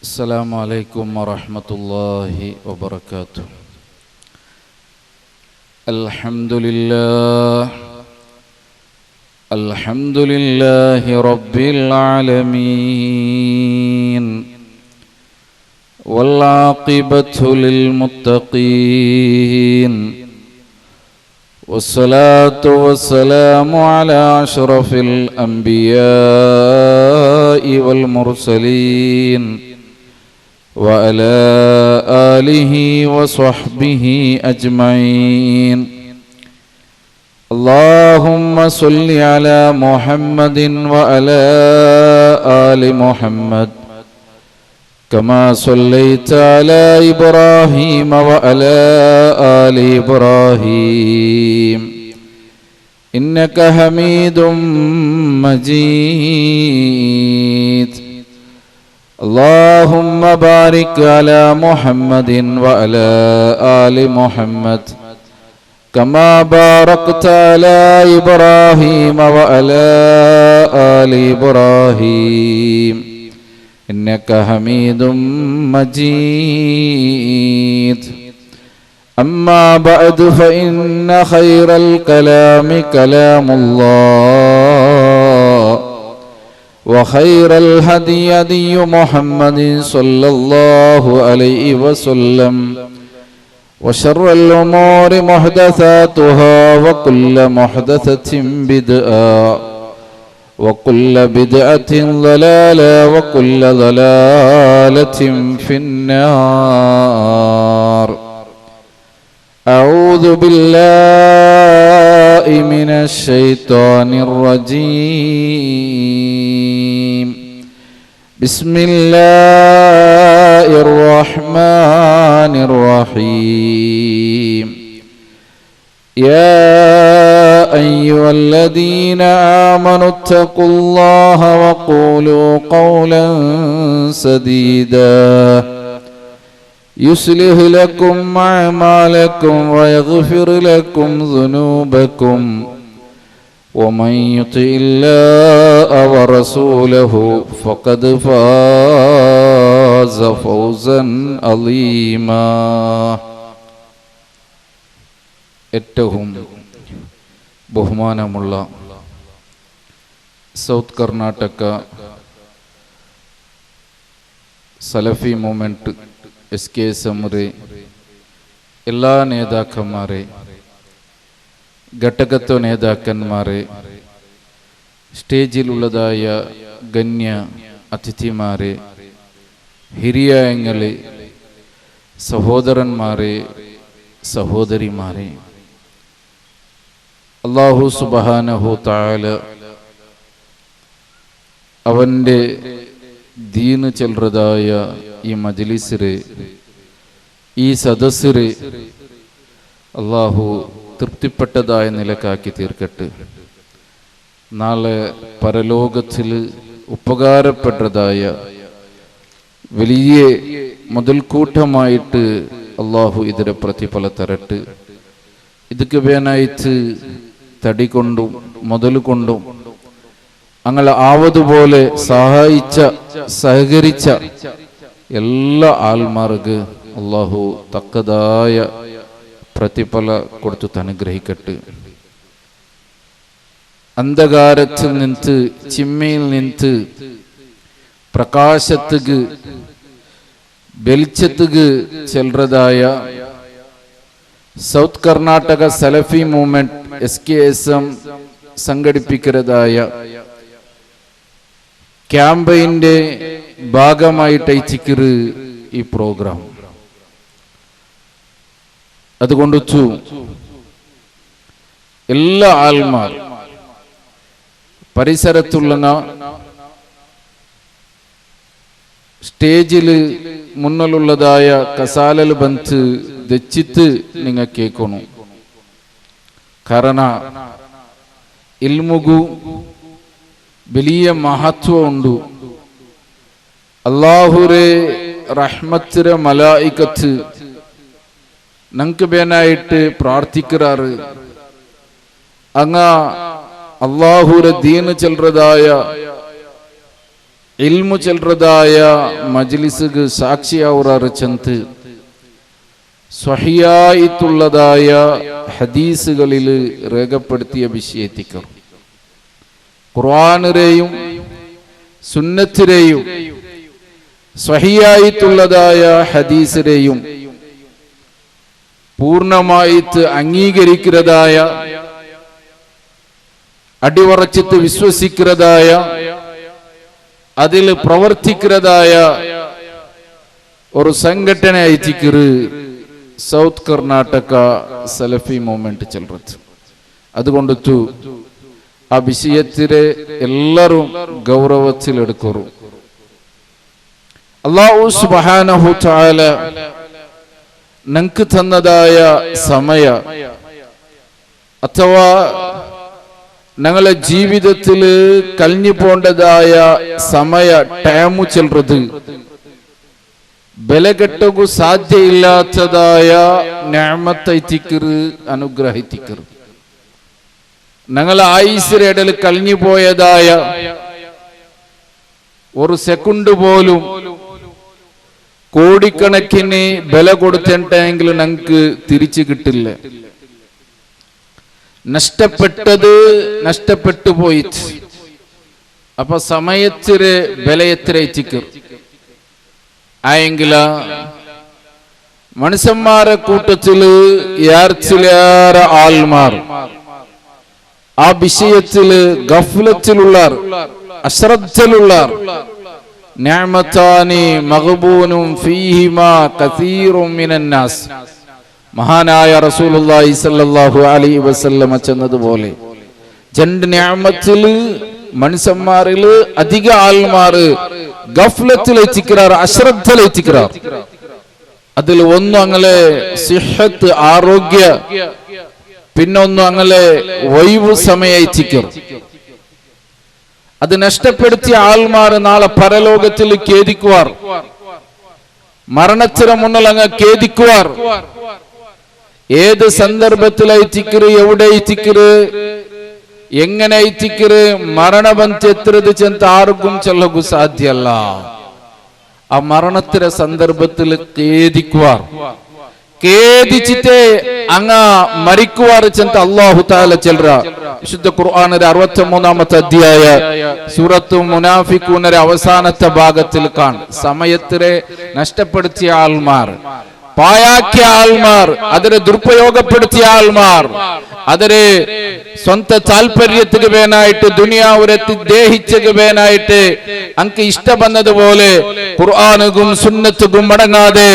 السلام عليكم ورحمة الله وبركاته. الحمد لله رب العالمين، والعاقبة للمتقين، والصلاة والسلام على أشرف الأنبياء والمرسلين وعلى آله وصحبه أجمعين. اللهم صل على محمد وعلى آل محمد كما صليت على إبراهيم وعلى آل إبراهيم إنك حميد مجيد. اللهم بارك على محمد وعلى آل محمد كما باركت على إبراهيم وعلى آل إبراهيم إنك حميد مجيد. أما بعد فإن خير الكلام كلام الله، وخير الهدي هدي محمد صلى الله عليه وسلم، وشر الأمور محدثاتها، وكل محدثة بدعة، وكل بدعة ضلالة، وكل ضلالة في النار. أعوذ بالله من الشيطان الرجيم. بسم الله الرحمن الرحيم. يا أيها الذين آمنوا اتقوا الله وقولوا قولا سديدا يصلح لكم أعمالكم ويغفر لكم ذنوبكم، ومن يطع الله ورسوله فقد فاز فوزا عظيما. ഏറ്റവും ബഹുമാനമുള്ള സൗത്ത് കർണാടക സലഫി movement SKSM എല്ലാ നേതാക്കന്മാരെ, ഘടകത്വ നേതാക്കന്മാരെ, സ്റ്റേജിലുള്ളതായ ഗണ്യ അതിഥിമാരെ, ഹിരിയങ്ങളെ, സഹോദരന്മാരെ, സഹോദരിമാരെ, അല്ലാഹു സുബ്ഹാനഹു തആല അവൻ്റെ ദീന് ചെല്ലുന്നതായ ഈ മജ്ലിസിലെ ഈ സദസ്സിലെ അല്ലാഹു തൃപ്തിപ്പെട്ടതായ നിലക്കാക്കി തീർക്കട്ടെ. നാളെ പരലോകത്തിൽ ഉപകാരപ്പെട്ടതായ വലിയ മുതൽക്കൂട്ടമായിട്ട് അല്ലാഹു ഇതിന്റെ പ്രതിഫല തരട്ടെ. ഇതൊക്കെ വേനായിട്ട് തടി കൊണ്ടും മുതൽ കൊണ്ടും അങ്ങനെ ആവതുപോലെ സഹായിച്ച സഹകരിച്ച എല്ലാ ആൾമാർക്ക് അല്ലാഹു തക്കതായ പ്രതിഫല കൊടുത്തു അനുഗ്രഹിക്കട്ടെ. അന്ധകാരത്തിൽ നിന്ന്, ചിമ്മയിൽ നിന്ന് പ്രകാശത്തുക്ക് വെളിച്ചത്തുക്ക് ചെല്ലുന്നതായ സൗത്ത് കർണാടക സലഫി മൂവ്മെന്റ് SKSM സംഘടിപ്പിക്കുന്നതായ ക്യാമ്പയിന്റെ ഭാഗമായിട്ട് അയച്ചിക്കറ് ഈ പ്രോഗ്രാം. അതുകൊണ്ട് എല്ലാ ആൾമാർ പരിസരത്തുള്ള സ്റ്റേജിൽ മുന്നിലുള്ളതായ കസാലൽ ബന്ത് ദച്ചിത്ത് നിങ്ങൾ കേൾക്കണം. കാരണം ഇൽമുഗു വലിയ മഹത്വം ഉണ്ട്. അല്ലാഹുരെ റഹ്മത്തിരെ മലായികത്ത് ഞങ്ങൾക്ക് വേനായിട്ട് പ്രാർത്ഥിക്കാറ്. അങ്ങ അല്ലാഹുരെ ദീന് ചെല്ലുന്നതായ ഇൽമു ചെൽറതായ മജ്ലിസുക്ക് സാക്ഷിയാവുറാറ് ചന്ത് സ്വഹിയായിട്ടുള്ളതായ ഹദീസുകളിൽ രേഖപ്പെടുത്തിയ വിഷയത്തിക്കർ ഖുർആനിലെയും സുന്നത്തിലെയും സ്വഹിയായിട്ടുള്ളതായ ഹദീസിലെയും പൂർണ്ണമായിട്ട് അംഗീകരിക്കുന്നതായ അടിയുറച്ചിട്ട് വിശ്വസിക്കുന്നതായ അതിൽ പ്രവർത്തിക്കുന്നതായ ഒരു സംഘടന ആയിട്ടിക്കറ് സൗത്ത് കർണാടക സലഫി മൂവ്മെന്റ് ചെൽറത്. അതുകൊണ്ടു ആ വിഷയത്തിലെ എല്ലാവരും ഗൗരവത്തിലെടുക്കറു. അല്ലാഹു സുബ്ഹാനഹു തആല നമുക്ക് തന്നതായ സമയ അഥവാ ഞങ്ങളെ ജീവിതത്തിൽ കഴിഞ്ഞു പോണ്ടതായ സമയ ടൈമു ചെൽറത് ബലകെട്ടകു സാധ്യയില്ലാത്തതായ നിഅമത്തൈതിക്കറ് അനുഗ്രഹിത്തിക്കറ്. ഞങ്ങളെ ആയുസ്സിന്റെ ഇടയിൽ കഴിഞ്ഞു പോയതായ ഒരു സെക്കൻഡ് പോലും കോടിക്കണക്കിന് ബല കൊടുത്തിട്ടെങ്കിൽ ഞങ്ങൾക്ക് തിരിച്ചു കിട്ടില്ല. നഷ്ടപ്പെട്ടത് നഷ്ടപ്പെട്ടു പോയി. അപ്പൊ സമയത്തിന് ബല എത്ര എത്തിക്കർ ആയെങ്കില മനുഷ്യന്മാരെ കൂട്ടത്തില് യാർച്ചിലേറെ ആൾമാർ ആ വിഷയത്തില് ഗഫ്ലത്തിലുള്ളാർ, അശ്രദ്ധയിലുള്ളാർ. നിഅമതാനി മഗ്ബൂനും ഫീഹിമാ കസീറും മിനന്നാസ്. മഹാനായ റസൂലുള്ളാഹി സ്വല്ലല്ലാഹു അലൈഹി വസല്ലം ചെന്നതുപോലെ രണ്ട് നിഅമത്തില് മനുഷ്യന്മാരില് അധിക ആൾമാര് ഗഫ്ലത്തിലെത്തിക്കാർ, അശ്രദ്ധയിലെത്തിക്കാർ. അതിൽ ഒന്ന് അങ്ങനെ സിഹത്ത് ആരോഗ്യ, പിന്നൊന്നും അങ്ങനെ ഒഴിവ് സമയത്തിക്കർ. അത് നഷ്ടപ്പെടുത്തിയ ആൾമാർ നാളെ പരലോകത്തിൽ ഖേദിക്കുവാർ, മരണത്തിന് മുന്നിൽ അങ്ങ് ഖേദിക്കുവാർ. ഏത് സന്ദർഭത്തിലെത്തിക്കറ്, എവിടെ എത്തിക്കറ്, എങ്ങനെ എത്തിക്കറ്, മരണബന്ധ എത്തത് ചെന്ന് ആർക്കും ചൊല്ലകു സാധ്യല്ല. ആ മരണത്തിന്റെ സന്ദർഭത്തിൽ ഖേദിക്കുവാർ, ഖേദിച്ചിട്ട് അങ്ങ മരിക്കുവാർ ചെന്ന് അല്ലാഹു തആല ചെൽറ. വിശുദ്ധ ഖുർആനിലെ 63-ാമത്തെ അധ്യായ സൂറത്തു മുനാഫിഖൂനിലെ അവസാനത്തെ ഭാഗത്തിൽ കാണും. സമയത്തിനെ നഷ്ടപ്പെടുത്തിയ ആൾമാർ, പായാക്കിയ ആൾമാർ, അതിനെ ദുരുപയോഗപ്പെടുത്തിയ ആൾമാർ, അതിനെ സ്വന്തം താല്പര്യത്തിന് വേനായിട്ട് ദുനിയാവുരത്തി ദേഹിച്ചക്ക് വേനായിട്ട് അങ്ക് ഇഷ്ടം വന്നതുപോലെ ഖുർആനുകും സുന്നത്തുകും മടങ്ങാതെ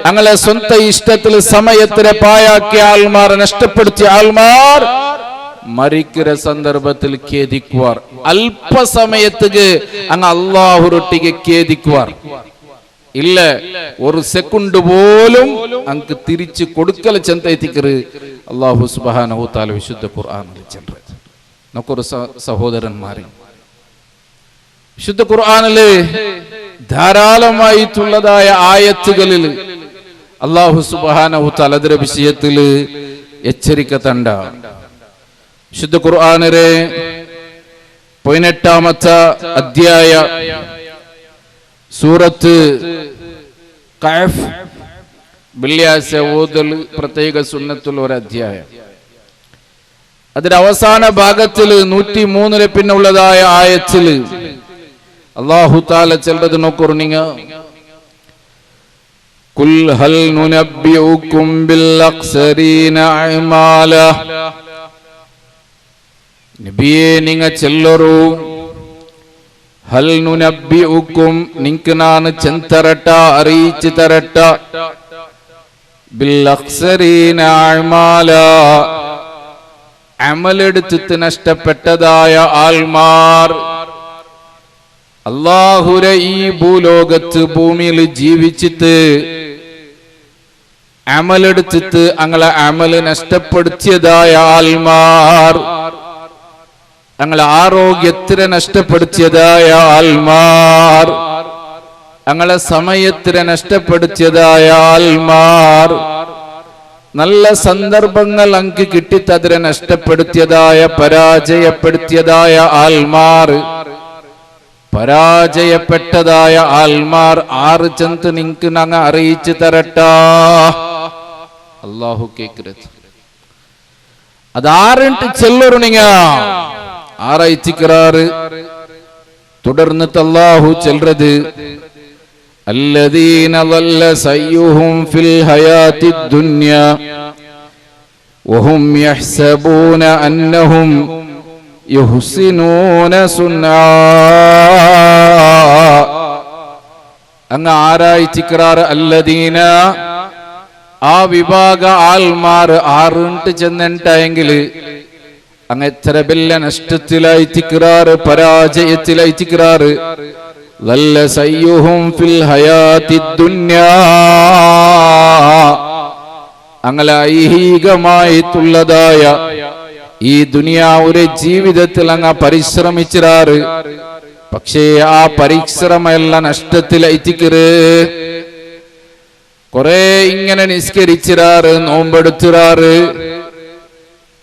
അങ്ങനെ സ്വന്തം ഇഷ്ടത്തിൽ സമയത്തിനെ പായാക്കിയ ആൾമാർ, നഷ്ടപ്പെടുത്തിയ ആൾമാർ മരിക്കുന്ന സന്ദർഭത്തിൽ ഖേദിക്കുവാർ. അല്പസമയത്തേക്ക് അങ്ങ് അല്ലാഹുറൊട്ടിക്ക് ഖേദിക്കുവാർ. ഇല്ല, ഒരു സെക്കൻഡ് പോലും അങ്ങ് തിരിച്ചു കൊടുക്കൽ ചെന്നെത്തിക്കറ് അല്ലാഹു സുബ്ഹാനഹു തആല വിശുദ്ധ ഖുർആനിൽ ചെന്നത്. നമുക്കൊരു സഹോദരന്മാരെ, വിശുദ്ധ ഖുർആനില് ധാരാളമായിട്ടുള്ളതായ ആയത്തുകളിൽ അല്ലാഹു സുബ്ഹാനഹു തആല അതിന്റെ വിഷയത്തിൽ എച്ചരിക്ക തണ്ട. വിശുദ്ധ ഖുർആനിലെ 18-ാമത്തെ അധ്യായ സൂറത്ത് കഹഫ്, വെള്ളിയാഴ്ച ഓതൽ പ്രത്യേക സുന്നത്തുള്ള ഒരു അധ്യായം. അതിന്റെ അവസാന ഭാഗത്തിൽ 103 പിന്നുള്ളതായ ആയത്തില് അല്ലാഹു തആല ചെല്ലത് നോക്കൂ. നിങ്ങ കുൽ ഹൽ നുനബ്ബിഉകും ബിൽ അഖ്സരീന അഅമാല. നബിയേ നിങ്ങ ചെല്ലറു, ഹൽ നുനബ്ബിഉകും നിങ്ങക്ക് ഞാൻ ചെന്തരട്ട, അറിയിച്ചു തരട്ട, ബിൽ അഖ്സരീന അഅമാല അമലെടുത്ത് നഷ്ടപ്പെട്ടതായ ആൾമാർ. അല്ലാഹുരെ ഈ ഭൂലോകത്ത് ഭൂമിയിൽ ജീവിച്ചിട്ട് അമലെടുത്തിട്ട് അങ്ങളെ അമല് നഷ്ടപ്പെടുത്തിയതായ ആൾമാർ, അങ്ങളെ ആരോഗ്യത്തിനെ നഷ്ടപ്പെടുത്തിയതായ ആൾമാർ, അങ്ങളെ സമയത്തിനെ നഷ്ടപ്പെടുത്തിയതായ ആൾമാർ, നല്ല സന്ദർഭങ്ങൾ അങ്ങ് കിട്ടിത്തതിരെ നഷ്ടപ്പെടുത്തിയതായ പരാജയപ്പെടുത്തിയതായ ആൾമാർ. പരാജയപ്പെട്ടതായ ആൽമാർ ആറ് ചെന്ന് നിങ്ങക്ക് ഞങ്ങ അറിയിച്ചു തരട്ടാ. അല്ലാഹു കേക്കരുത്. അതാറിട്ട് ചെല്ലൊരു നിങ്ങ ആറായിച്ചിക്കറാറ്. തുടർന്നിട്ട് അല്ലാഹു ചെല്ലുന്നത് الذين ضل سعيهم في الحياة الدنيا وهم يحسبون أنهم يحسنون صنعا. അങ്ങ് ആരായിച്ചിക്കറാറ് അല്ലദീന ആ വിഭാഗ ആൽമാർ ആറിട്ട് ചെന്നിട്ടെങ്കിൽ അങ്ങ് എത്ര വലിയ നഷ്ടത്തിലായിച്ചിക്കറാറ്, പരാജയത്തിലായിച്ചിക്കറാറ്. ضل سعيهم في الحياة الدنيا അങ്ങനെ ഐഹികമായിട്ടുള്ളതായ ഈ ദുനിയാവുടെ ജീവിതത്തിൽ അങ്ങ് പരിശ്രമിച്ചിരാറ്. പക്ഷേ ആ പരിശ്രമെല്ലാം നഷ്ടത്തിലെത്തിക്കറ്. കുറെ ഇങ്ങനെ നിസ്കരിച്ചിരാറ്, നോമ്പെടുത്തിരാറ്,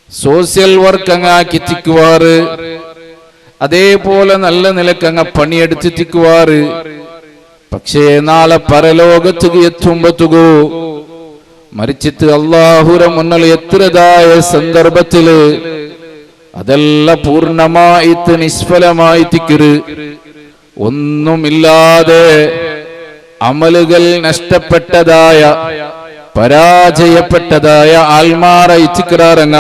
സോഷ്യൽ വർക്ക് അങ്ങാക്കി തിക്കുവാറ്, അതേപോലെ നല്ല നിലക്ക് അങ്ങ് പണിയെടുത്തിക്കുവാറ്. പക്ഷേ നാളെ പരലോകത്തുക എത്തുമ്പത്തുകോ മരിച്ചിട്ട് അല്ലാഹുര മുന്നിൽ എത്രതായ സന്ദർഭത്തില് അതെല്ലാം പൂർണ്ണമായിട്ട് നിഷ്ഫലമായി തിക്കറ്. ഒന്നുമില്ലാതെ അമലുകൾ നഷ്ടപ്പെട്ടതായ പരാജയപ്പെട്ടതായ ആൽമാറായി തിക്കറാറങ്ങ.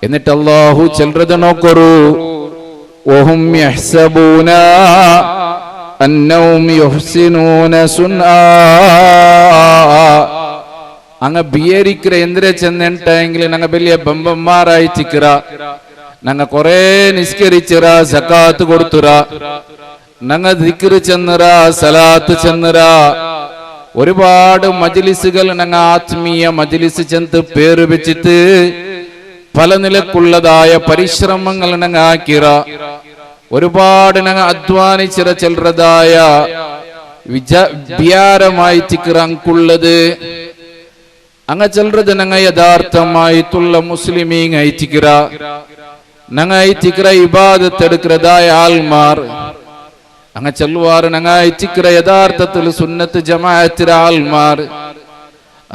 എന്നിട്ട് അല്ലാഹു ചെല്ലുന്നത് നോക്കൊരു وهم يحسبون أنهم يحسنون صنعا. അങ്ങ് ബിയരിക്കറ എന്തിനെ ചെന്നിട്ടെങ്കിൽ ഞങ്ങൾ വലിയ ബമ്പന്മാരായി ചിക്കറ. ഞങ്ങൾ കുറെ നിസ്കരിച്ചിറ, സക്കാത്ത് കൊടുത്തുറ, ഞങ്ങൾ ദിക്റ് ചെന്നിറ, സലാത്ത് ചെന്നിറ, ഒരുപാട് മജ്ലിസുകൾ ഞങ്ങൾ ആത്മീയ മജ്ലിസ് ചെന്ന് പേര് വെച്ചിട്ട് പല നിലക്കുള്ളതായ പരിശ്രമങ്ങൾ ഞങ്ങൾ ആക്കിറ. ഒരുപാട് ഞങ്ങൾ അധ്വാനിച്ചിറ ചെല്ലുന്നതായ വിചാരമായി തിക്കറങ്ങുള്ളത്. അങ്ങ് ചെല്ലുന്നത് ഞങ്ങൾ യഥാർത്ഥമായിട്ടുള്ള മുസ്ലിമീങ് അയച്ചിക്കറ. ഞങ്ങൾ അയച്ചിക്കറ ഇബാദത്ത് എടുക്കുന്നതായ ആൽമാർ. അങ്ങ് ചെല്ലുവാറ് ഞങ്ങൾ അയച്ചിക്കറ യഥാർത്ഥത്തിൽ സുന്നത്ത് ജമാഅത്തിലെ ആൽമാർ.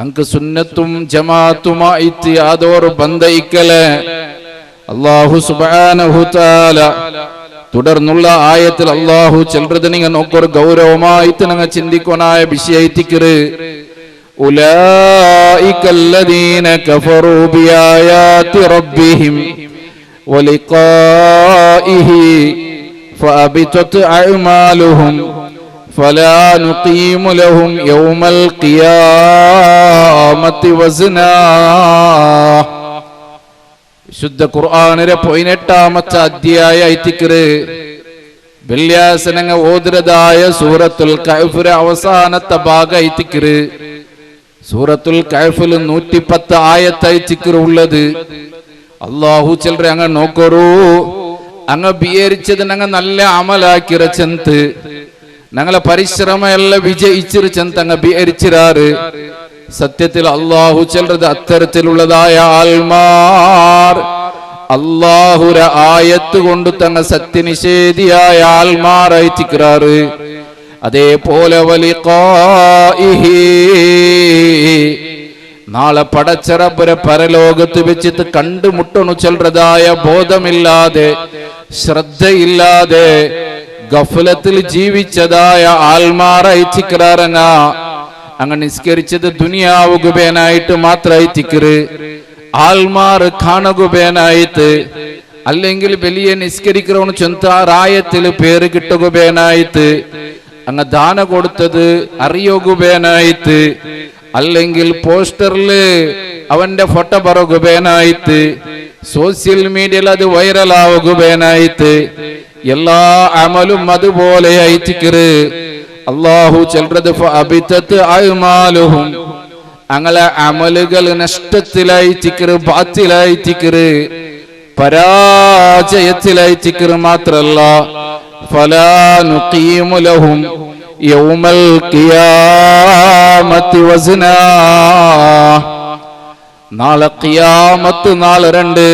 അങ്ക് സുന്നത്തും ജമാഅത്തുമായിട്ട് യാതൊരു ബന്ധയിക്കല്. അല്ലാഹു സുബ്ഹാനഹു തആല തുടർന്നുള്ള ആയത്തിൽ അല്ലാഹു ചെല്ലുന്നത് നിങ്ങൾ നോക്കൊരു ഗൗരവമായിട്ട് ഞങ്ങൾ ചിന്തിക്കാനായ വിഷയത്തിക്കറ്. ഉലൈകല്ലദീന കഫറൂ ബിആയാതി റബ്ബിഹിം വലിഖാഇഹി ഫഅബിതത് അഅ്മാലുഹും ഫലാ നുഖീമു ലഹും യൗമൽ ഖിയാമത്തി വസ്നാ. വിശുദ്ധ ഖുർആനിലെ 18-ാമത്തെ അധ്യായത്തിക്കറ് വെള്ളിയാസനങ്ങ ഓതുന്നതായ സൂറത്തുൽ കഹ്ഫിലെ അവസാനത്തെ ഭാഗത്തിക്കറ്. സൂറത്തുൽ കഹ്ഫിൽ 110 ആയത്തായിത്തിക്കറ് ഉള്ളത്. അല്ലാഹു ചിലരെ അങ്ങ് നോക്കറൂ. അങ്ങ് വിചാരിച്ചത് ഞങ്ങൾ നല്ല അമലാക്കിറ ചെന്ത്, ഞങ്ങളെ പരിശ്രമമെല്ലാം വിജയിച്ചിറ് ചെന്ത് അങ്ങ് വിചാരിച്ചിരാറ്. സത്യത്തിൽ അല്ലാഹു ചിലത് അത്തരത്തിലുള്ളതായ ആൽമാർ അല്ലാഹുര ആയത്ത് കൊണ്ട് തങ്ങ സത്യനിഷേധിയായ ആൽമാറായി തിക്റാറ്. അതേപോലെ വലിഖാഇഹി നാളെ പടച്ചറബുരെ പരലോകത്ത് വെച്ചിട്ട് കണ്ടുമുട്ടണു ചെല്ലുന്നതായ ബോധമില്ലാതെ ശ്രദ്ധയില്ലാതെ ഗഫലത്തിൽ ജീവിച്ചതായ ആൽമാറായി തിക്റാറങ്ങ. അങ്ങ് നിസ്കരിച്ചത് ദുനിയാവുകുബേനായിട്ട് മാത്രമായി തിക്കറ്. ആൽമാർ കാണുകുബേനായിട്ട്, അല്ലെങ്കിൽ വലിയ നിസ്കരിക്കണമെന്ന് ചൊന്താറായത്തിൽ പേര് കിട്ടുകുബേനായിട്ട്, അങ്ങ് ദാന കൊടുത്തത് അറിയുകുബേനായിട്ട്, അല്ലെങ്കിൽ പോസ്റ്ററില് അവന്റെ ഫോട്ടോ പറയുകുബേനായിട്ട്, സോഷ്യൽ മീഡിയയിൽ അത് വൈറലാവുകുബേനായിട്ട്, എല്ലാ അമലും അതുപോലെ അയച്ചിക്കറ്. അല്ലാഹു ചെല്ലുന്നത് ഫഅബിതത് അഅ്മാലുഹും അങ്ങളെ അമലുകൾ നഷ്ടത്തിലായി തിക്കറ്, ബാത്തിലായി തിക്കറ്, പരാജയത്തിലായി തിക്കറ്. മാത്രല്ല ഫലാ നുഖീമു ലഹും യൗമൽ ഖിയാമത്തി വസ്നാ. നാളെ ഖിയാമത്ത് നാൾ 2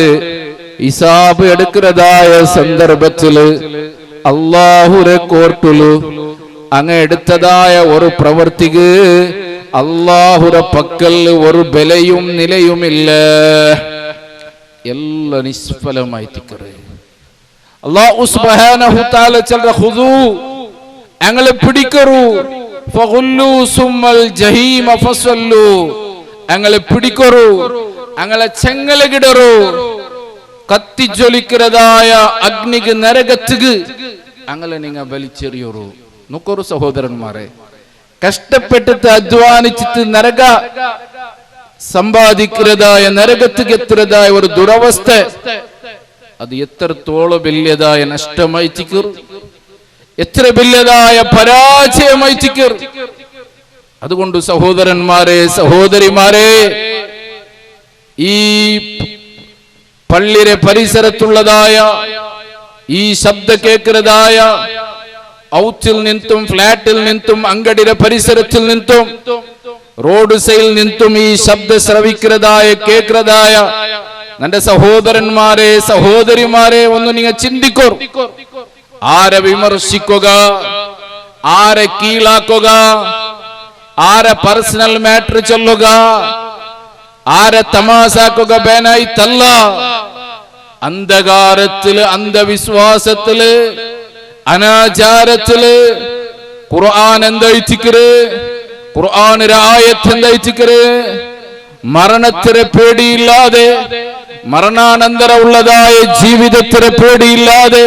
ഹിസാബ് എടുക്കുന്നതായ സന്ദർഭത്തില് അള്ളാഹുരെ കോർട്ടുലു അങ്ങ് എടുത്തതായ ഒരു പ്രവൃത്തിക്ക് അള്ളാഹുരെ പക്കൽ ഒരു ബലയും നിലയുമില്ല. എല്ലാം നിഷ്ഫലമായി തിക്കറ്. അല്ലാഹു സുബ്ഹാനഹു തആല ചൊല്ലുക, ഖുദൂ അങ്ങളെ പിടിക്കറു, ഫഗുല്ലു സുമ്മൽ ജഹീമ ഫസല്ലു അങ്ങളെ പിടിക്കറു, അങ്ങളെ ചെങ്ങലകിടറു, കത്തിജ്വലിക്കുന്നതായ അഗ്നിക്ക് നരകത്തുക്ക് അങ്ങളെ നിങ്ങൾ വലിച്ചെറിയൊരു. നോക്കൊരു സഹോദരന്മാരെ, കഷ്ടപ്പെട്ടിട്ട് അധ്വാനിച്ചിട്ട് നരക സമ്പാദിക്കുന്നതായ നരകത്തുക്ക് എത്തുന്നതായ ഒരു ദുരവസ്ഥ, അത് എത്രത്തോളം വലിയതായ നഷ്ടമായി തിക്കർ, എത്ര വലിയതായ പരാജയമായി തിക്കർ. അതുകൊണ്ട് സഹോദരന്മാരെ, സഹോദരിമാരെ, ഈ പള്ളിയുടെ പരിസരത്തുള്ളതായ ഈ ശബ്ദ കേൾക്കുന്നതായ ഔത്തിൽ നിന്നും ഫ്ലാറ്റിൽ നിന്നും അങ്കടിയുടെ പരിസരത്തിൽ നിന്നും റോഡ് സൈഡിൽ നിന്നും ഈ ശബ്ദ ശ്രവിക്കുന്നതായ കേൾക്കുന്നതായ എന്റെ സഹോദരന്മാരെ, സഹോദരിമാരെ, ഒന്ന് നിങ്ങൾ ചിന്തിക്കൂ. ആരെ വിമർശിക്കുക, ആരെ കീഴാക്കുക, ആരെ പേഴ്സണൽ മാറ്റർ ചൊല്ലുക, ആരെ തമാശാക്കുക ബേനായി തല്ല. അന്ധകാരത്തില്, അന്ധവിശ്വാസത്തില്, അനാചാരത്തില് ഖുർആൻ എന്തായിച്ചിക്കറ്, ഖുർആനിലെ ആയത്ത് എന്തായിച്ചിക്കറ്, മരണത്തിലെ പേടിയില്ലാതെ, മരണാനന്തര ഉള്ളതായ ജീവിതത്തിലെ പേടിയില്ലാതെ,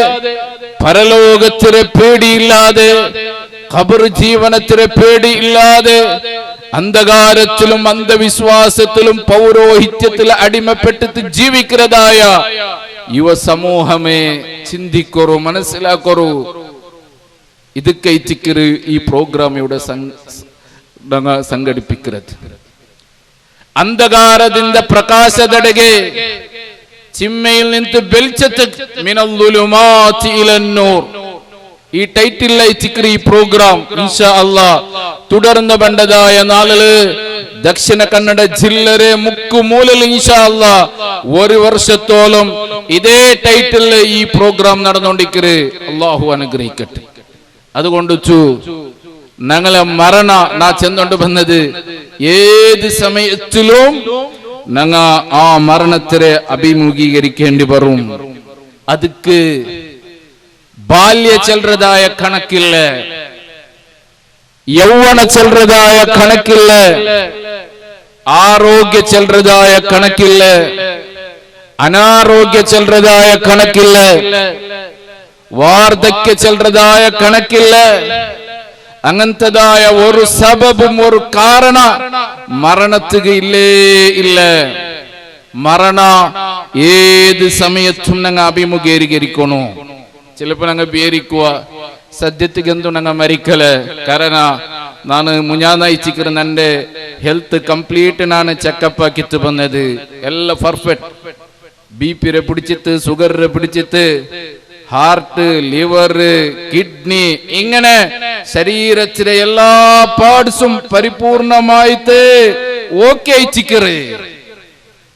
പരലോകത്തിലെ പേടിയില്ലാതെ, ഖബർ ജീവനത്തിലെ പേടിയില്ലാതെ, അന്ധകാരത്തിലും അന്ധവിശ്വാസത്തിലും പൗരോഹിത്യത്തിലും അടിമപ്പെട്ടിട്ട് ജീവിക്കുന്നതായ യുവസമൂഹമേ, ചിന്തിക്കൊറു, മനസ്സിലാക്കൊറു. ഇത് കൈച്ചിക്കറ് ഈ പ്രോഗ്രാം ഇവിടെ സംഘടിപ്പിക്കുന്നത്. അന്ധകാരದಿಂದ പ്രകാശದೆಡೆಗೆ, ചിമ്മയിൽ നിന്ന് വെളിച്ചത്ത്, മിനൽ-ളുലുമാതി ഇലൻ-നൂർ. ഈ ടൈറ്റിൽ അയച്ചിക്കറി ഈ പ്രോഗ്രാം ഇൻഷാ അല്ലാഹ് തുടർന്ന് ബണ്ടതായ നാളില് ദക്ഷിണ കന്നഡ ജില്ലരെ മുക്കുമൂലൽ ഇൻഷാ അല്ലാഹ് ഒരു വർഷത്തോളം ഇതേ ടൈറ്റിൽ ഈ പ്രോഗ്രാം നടന്നുകൊണ്ടിരിക്കറ്. അല്ലാഹു അനുഗ്രഹിക്കട്ടെ. അതുകൊണ്ട് ഞങ്ങളെ മരണ നാ ചെന്നോണ്ട് വന്നത് ഏത് സമയത്തിലും ഞങ്ങ ആ മരണത്തിനെ അഭിമുഖീകരിക്കേണ്ടി വരും. അതുക്ക് ബാല്യ ചെല്ലുന്നതായ കണക്കില്ല, യൗവന ചെല്ലുന്നതായ കണക്കില്ല, ആരോഗ്യ ചെല്ലുന്നതായ കണക്കില്ല, അനാരോഗ്യ ചെല്ലുന്നതായ കണക്കില്ല, വാർദ്ധക്യ ചെല്ലുന്നതായ കണക്കില്ല. അങ്ങനത്തതായ ഒരു സബബും ഒരു കാരണ മരണത്തുക ഇല്ലേ ഇല്ല. മരണ ഏത് സമയത്തും ഞങ്ങൾ അഭിമുഖീകരിക്കണു. ചിലപ്പോൾ ഞങ്ങൾ ಬೇರಿಕುವ ಸದ್ಯತೆಗೆಂದು ഞങ്ങൾ മരിക്കല. കാരണം ನಾನು മുഞ്ഞാന്നയച്ചിക്കറ് എൻ്റെ ഹെൽത്ത് കംപ്ലീറ്റ് ನಾನು ಚೆಕಪ್ ആക്കിത്ത് വന്നത്. എല്ലാം പെർഫെക്റ്റ്. BP പിടിച്ചിട്ട്, ഷുഗർ പിടിച്ചിട്ട്, ഹാർട്ട്, ലിവർ, കിഡ്നി, ഇങ്ങനെ ശരീരത്തിലെ എല്ലാ പാർട്സും പരിപൂർണമായിട്ട് ഓക്കെ അയച്ചിക്കറ്.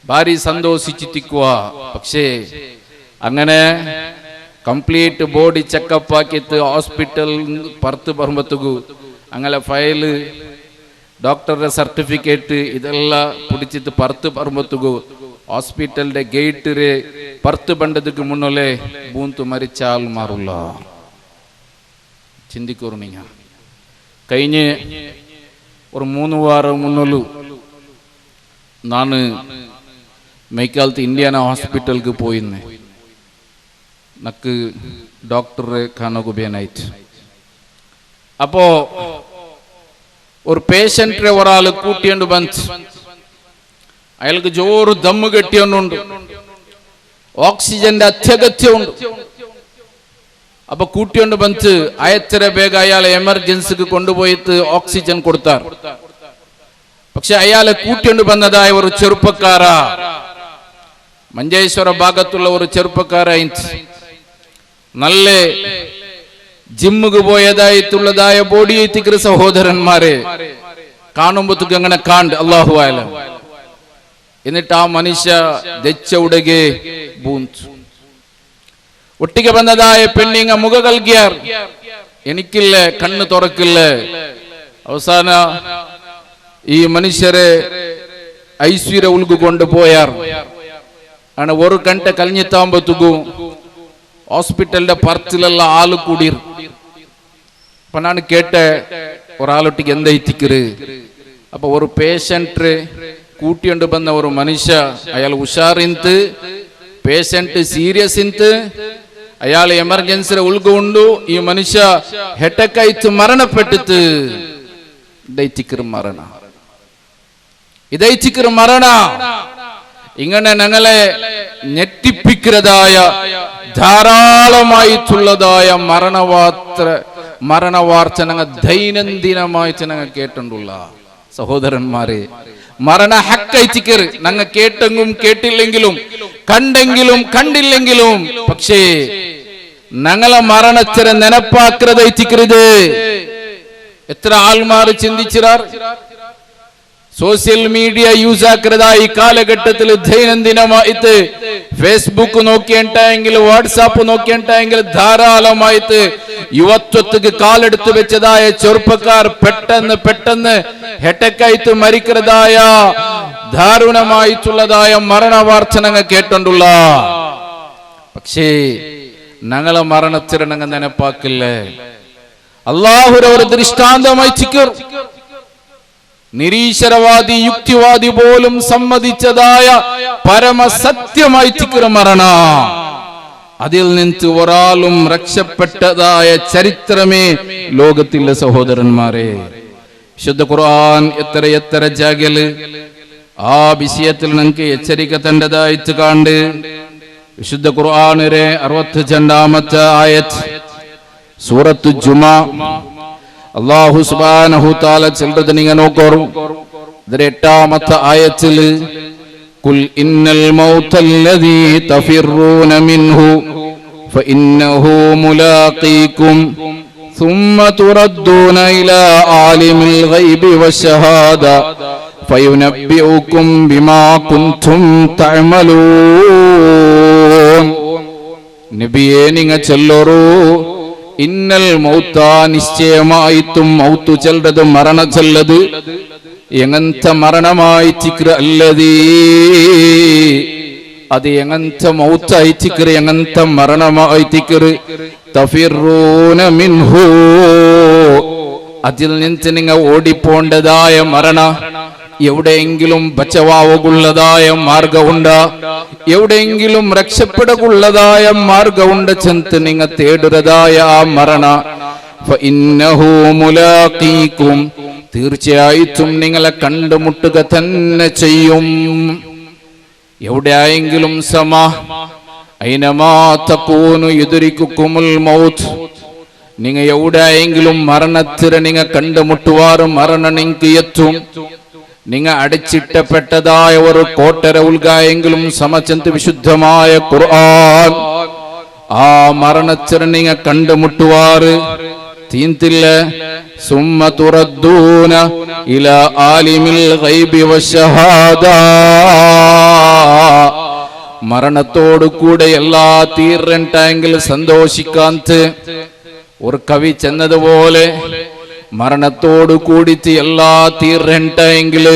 ഭാരി സന്തോഷിച്ചിരിക്കുക. പക്ഷേ അങ്ങനെ കംപ്ലീറ്റ് ബോഡി ചെക്കപ്പ് ആക്കിയിട്ട് ഹോസ്പിറ്റൽ പുറത്ത് പറയുമ്പോഴത്തേക്കു അങ്ങനെ ഫയല്, ഡോക്ടറുടെ സർട്ടിഫിക്കറ്റ് ഇതെല്ലാം പിടിച്ചിട്ട് പുറത്ത് പറയുമ്പോഴത്തേക്കു ഹോസ്പിറ്റലിന്റെ ഗേറ്റില് പുറത്ത് ബണ്ടതുക്ക് മുന്നേ ബൂന്ത് മരിച്ചാൽ മാറില്ല. ചിന്തിക്കൂറ് നീങ്ങ. കഴിഞ്ഞ് ഒരു 3 വാരം മുന്നോലു നാണ് മൈക്കാലത്ത് ഇന്ത്യാന ഹോസ്പിറ്റലിക്ക് പോയിന്ന്. നക്ക് ഡോക്ടറെ കാണുകയായിട്ട് അപ്പോ ഒരു പേഷ്യന്റിനെ ഒരാൾ കൂട്ടിയോണ്ട് ಬಂತು. അയാൾക്ക് ജോറ് ദമ്മ് കെട്ടിയോണ്ടുണ്ട്, ഓക്സിജന്റെ അത്യാഗത്യമുണ്ട്. അപ്പൊ കൂട്ടിയോണ്ട് ಬಂತು. അയച്ചര വേഗം അയാളെ എമർജൻസിക്ക് കൊണ്ടുപോയിട്ട് ഓക്സിജൻ കൊടുത്താർ. പക്ഷെ അയാളെ കൂട്ടിയോണ്ട് വന്നതായ ഒരു ചെറുപ്പക്കാര, മഞ്ചേശ്വര ഭാഗത്തുള്ള ഒരു ചെറുപ്പക്കാരായിട്ട് നല്ല ജിമ്മുക്ക് പോയതായിട്ടുള്ളതായ ബോഡി എത്തിക്കുന്ന സഹോദരന്മാരെ കാണുമ്പോഴത്തേക്ക് അങ്ങനെ കാണ്ട് അല്ലാഹു ആലം. എന്നിട്ട് ആ മനുഷ്യ ദച്ച ഉടകെ ബൂന്ത്. ഒട്ടിಗೆ ಬಂದದಾയ പെണ്ണിങ്ങ മുഖ കൽകിയാർ എനിക്കില്ല കണ്ണ് തുറക്കില്ല അവസാന ഈ മനുഷ്യരെ ഐശ്വര്യ ഉൾകൊണ്ട് പോയാർ ആണ് ഒരു ಗಂಟೆ കഴിഞ്ഞിട്ടാകുമ്പോഴത്തേക്കു ഹോസ്പിറ്റലിന്റെ പറച്ചിലെല്ലാം ആള് കൂടിർ അപ്പൊ ഞാൻ കേട്ട ഒരാളൊട്ടിക്ക് എന്തായിത്തിക്കറ് അപ്പൊ ഒരു പേഷ്യന്റ് കൂട്ടിക്കൊണ്ട് വന്ന ഒരു മനുഷ്യ അയാൾ ഉഷാറിന്ത് പേഷ്യന്റ് സീരിയസ് ಇಂತು അയാൾ എമർജൻസി ഉൾക്കൊണ്ടു ഈ മനുഷ്യ ഹെട്ടക്കായിട്ട് മരണപ്പെട്ടിട്ട് ഇതൈത്തിക്കറ് മരണ ഇങ്ങനെ ഞങ്ങളെ ഞെട്ടിപ്പിക്കുന്നതായ ധാരാളമായിട്ടുള്ളതായ മരണവാർത്ത ഞങ്ങൾ ദൈനംദിനമായിട്ട് ഞങ്ങൾ കേട്ടിട്ടുള്ള സഹോദരന്മാരെ മരണ ഹക്കൈത്തിക്കറ് ഞങ്ങൾ കേട്ടെങ്കിലും കേട്ടില്ലെങ്കിലും കണ്ടെങ്കിലും കണ്ടില്ലെങ്കിലും പക്ഷേ ഞങ്ങളെ മരണത്തിനെ നെനപ്പാക്കരുത് എത്ര ആൾമാർ ചിന്തിച്ചിരാർ സോഷ്യൽ മീഡിയ യൂസ് ആക്കരുതാ ഈ കാലഘട്ടത്തിൽ ദൈനംദിനമായിട്ട് ഫേസ്ബുക്ക് നോക്കിയിട്ടെങ്കിൽ വാട്സാപ്പ് നോക്കിയിട്ടെങ്കിൽ ധാരാളമായിട്ട് യുവത്വത്തിക്ക് കാലെടുത്ത് വെച്ചതായ ചെറുപ്പക്കാർ പെട്ടെന്ന് ഹെട്ടക്കായിട്ട് മരിക്കുന്നതായ ദാരുണമായിട്ടുള്ളതായ മരണവാർത്ത ഞങ്ങൾ കേട്ടുള്ള പക്ഷേ ഞങ്ങളെ മരണത്തിന് ഞങ്ങൾ നെനപ്പാക്കില്ലേ അള്ളാഹുര ഒരു ദൃഷ്ടാന്തമായി ചിക്കർ നിരീശ്വരവാദി യുക്തിവാദി പോലും സമ്മതിച്ചതായ പരമസത്യമായി ചിക്കർ മരണ അതിൽ നിന്ന് ഒരാളും രക്ഷപ്പെട്ടതായ ചരിത്രമേ ലോകത്തിലെ സഹോദരന്മാരെ വിശുദ്ധ ഖുർആൻ എത്ര ജാഗല് ആ വിഷയത്തിൽ നിങ്ങൾക്ക് എച്ചരിക്ക തണ്ടതായിട്ട് കാണ്ട് വിശുദ്ധ ഖുർആനിലെ 62-ാമത്തെ ആയത്ത് സൂറത്തു ജുമാ അല്ലാഹു സുബ്ഹാനഹു തആല ചൊല്ലുന്നത് നിങ്ങൾ നോക്കൂ ഇതിലെ 8-ാമത്തെ ആയത്തിൽ ഖുൽ ഇന്നൽ മൗതല്ലദീ തഫിറൂന മിൻഹു ഫഇന്നഹു മുലാഖീകും ثم تردون إلى عالم الغيب والشهادة فينبئكم بما كنتم تعملون നബിയേ നിങ്ങൾ ചൊല്ലൂ ഇന്നൽ മൗത നിശ്ചയമായിട്ടും മൗത്ത് ചെല്ലത് മരണ ചെല്ലത് എങ്ങനത്തെ മരണമായി ചിക്ര അല്ലതീ അത് എങ്ങനത്തെ മൗത്തായി ചിക്ര എങ്ങനത്തെ മരണമായി ചിക്ര തഫിറൂന മിൻഹു അതിൽ നിന്ന് നിങ്ങൾ ഓടിപ്പോണ്ടതായ മരണ എവിടെയെങ്കിലും ബച്ചവാവുള്ളതായ മാർഗമുണ്ട് എവിടെയെങ്കിലും രക്ഷപ്പെടക്കുള്ളതായ മാർഗമുണ്ട് ചെന്ന് നിങ്ങൾ തേടുന്നതായ ആ മരണ ഫഇന്നഹു മുലാഖീകും തീർച്ചയായിട്ടും നിങ്ങളെ കണ്ടുമുട്ടുക തന്നെ ചെയ്യും എവിടെയെങ്കിലും ഐനമാ തകൂനു യുദ്രികുകുമുൽ മൗത്ത് നിങ്ങൾ എവിടെയെങ്കിലും മരണത്തിനെ നിങ്ങൾ കണ്ടുമുട്ടുവാറ് മരണം നിങ്ങൾക്ക് എത്തും നിങ്ങൾ അടിച്ചിട്ടപ്പെട്ടതായ ഒരു കോട്ടര ഉൾഗായെങ്കിലും സമചന്ത വിശുദ്ധമായ ഖുർആൻ ആ മരണത്തിനെ നിങ്ങൾ കണ്ടുമുട്ടുവാറ് തീന്തില്ല സുമ്മ തുറദ്ദൂന ഇലാ ആലിമിൽ ഗൈബി വശഹാദ മരണത്തോടു കൂടെ എല്ലാ തീർന്നിട്ടെങ്കിൽ സന്തോഷിക്കാത്ത ഒരു കവി ചെന്നതുപോലെ മരണത്തോടു കൂടിയിട്ട് എല്ലാ തീർന്നിട്ടെങ്കിൽ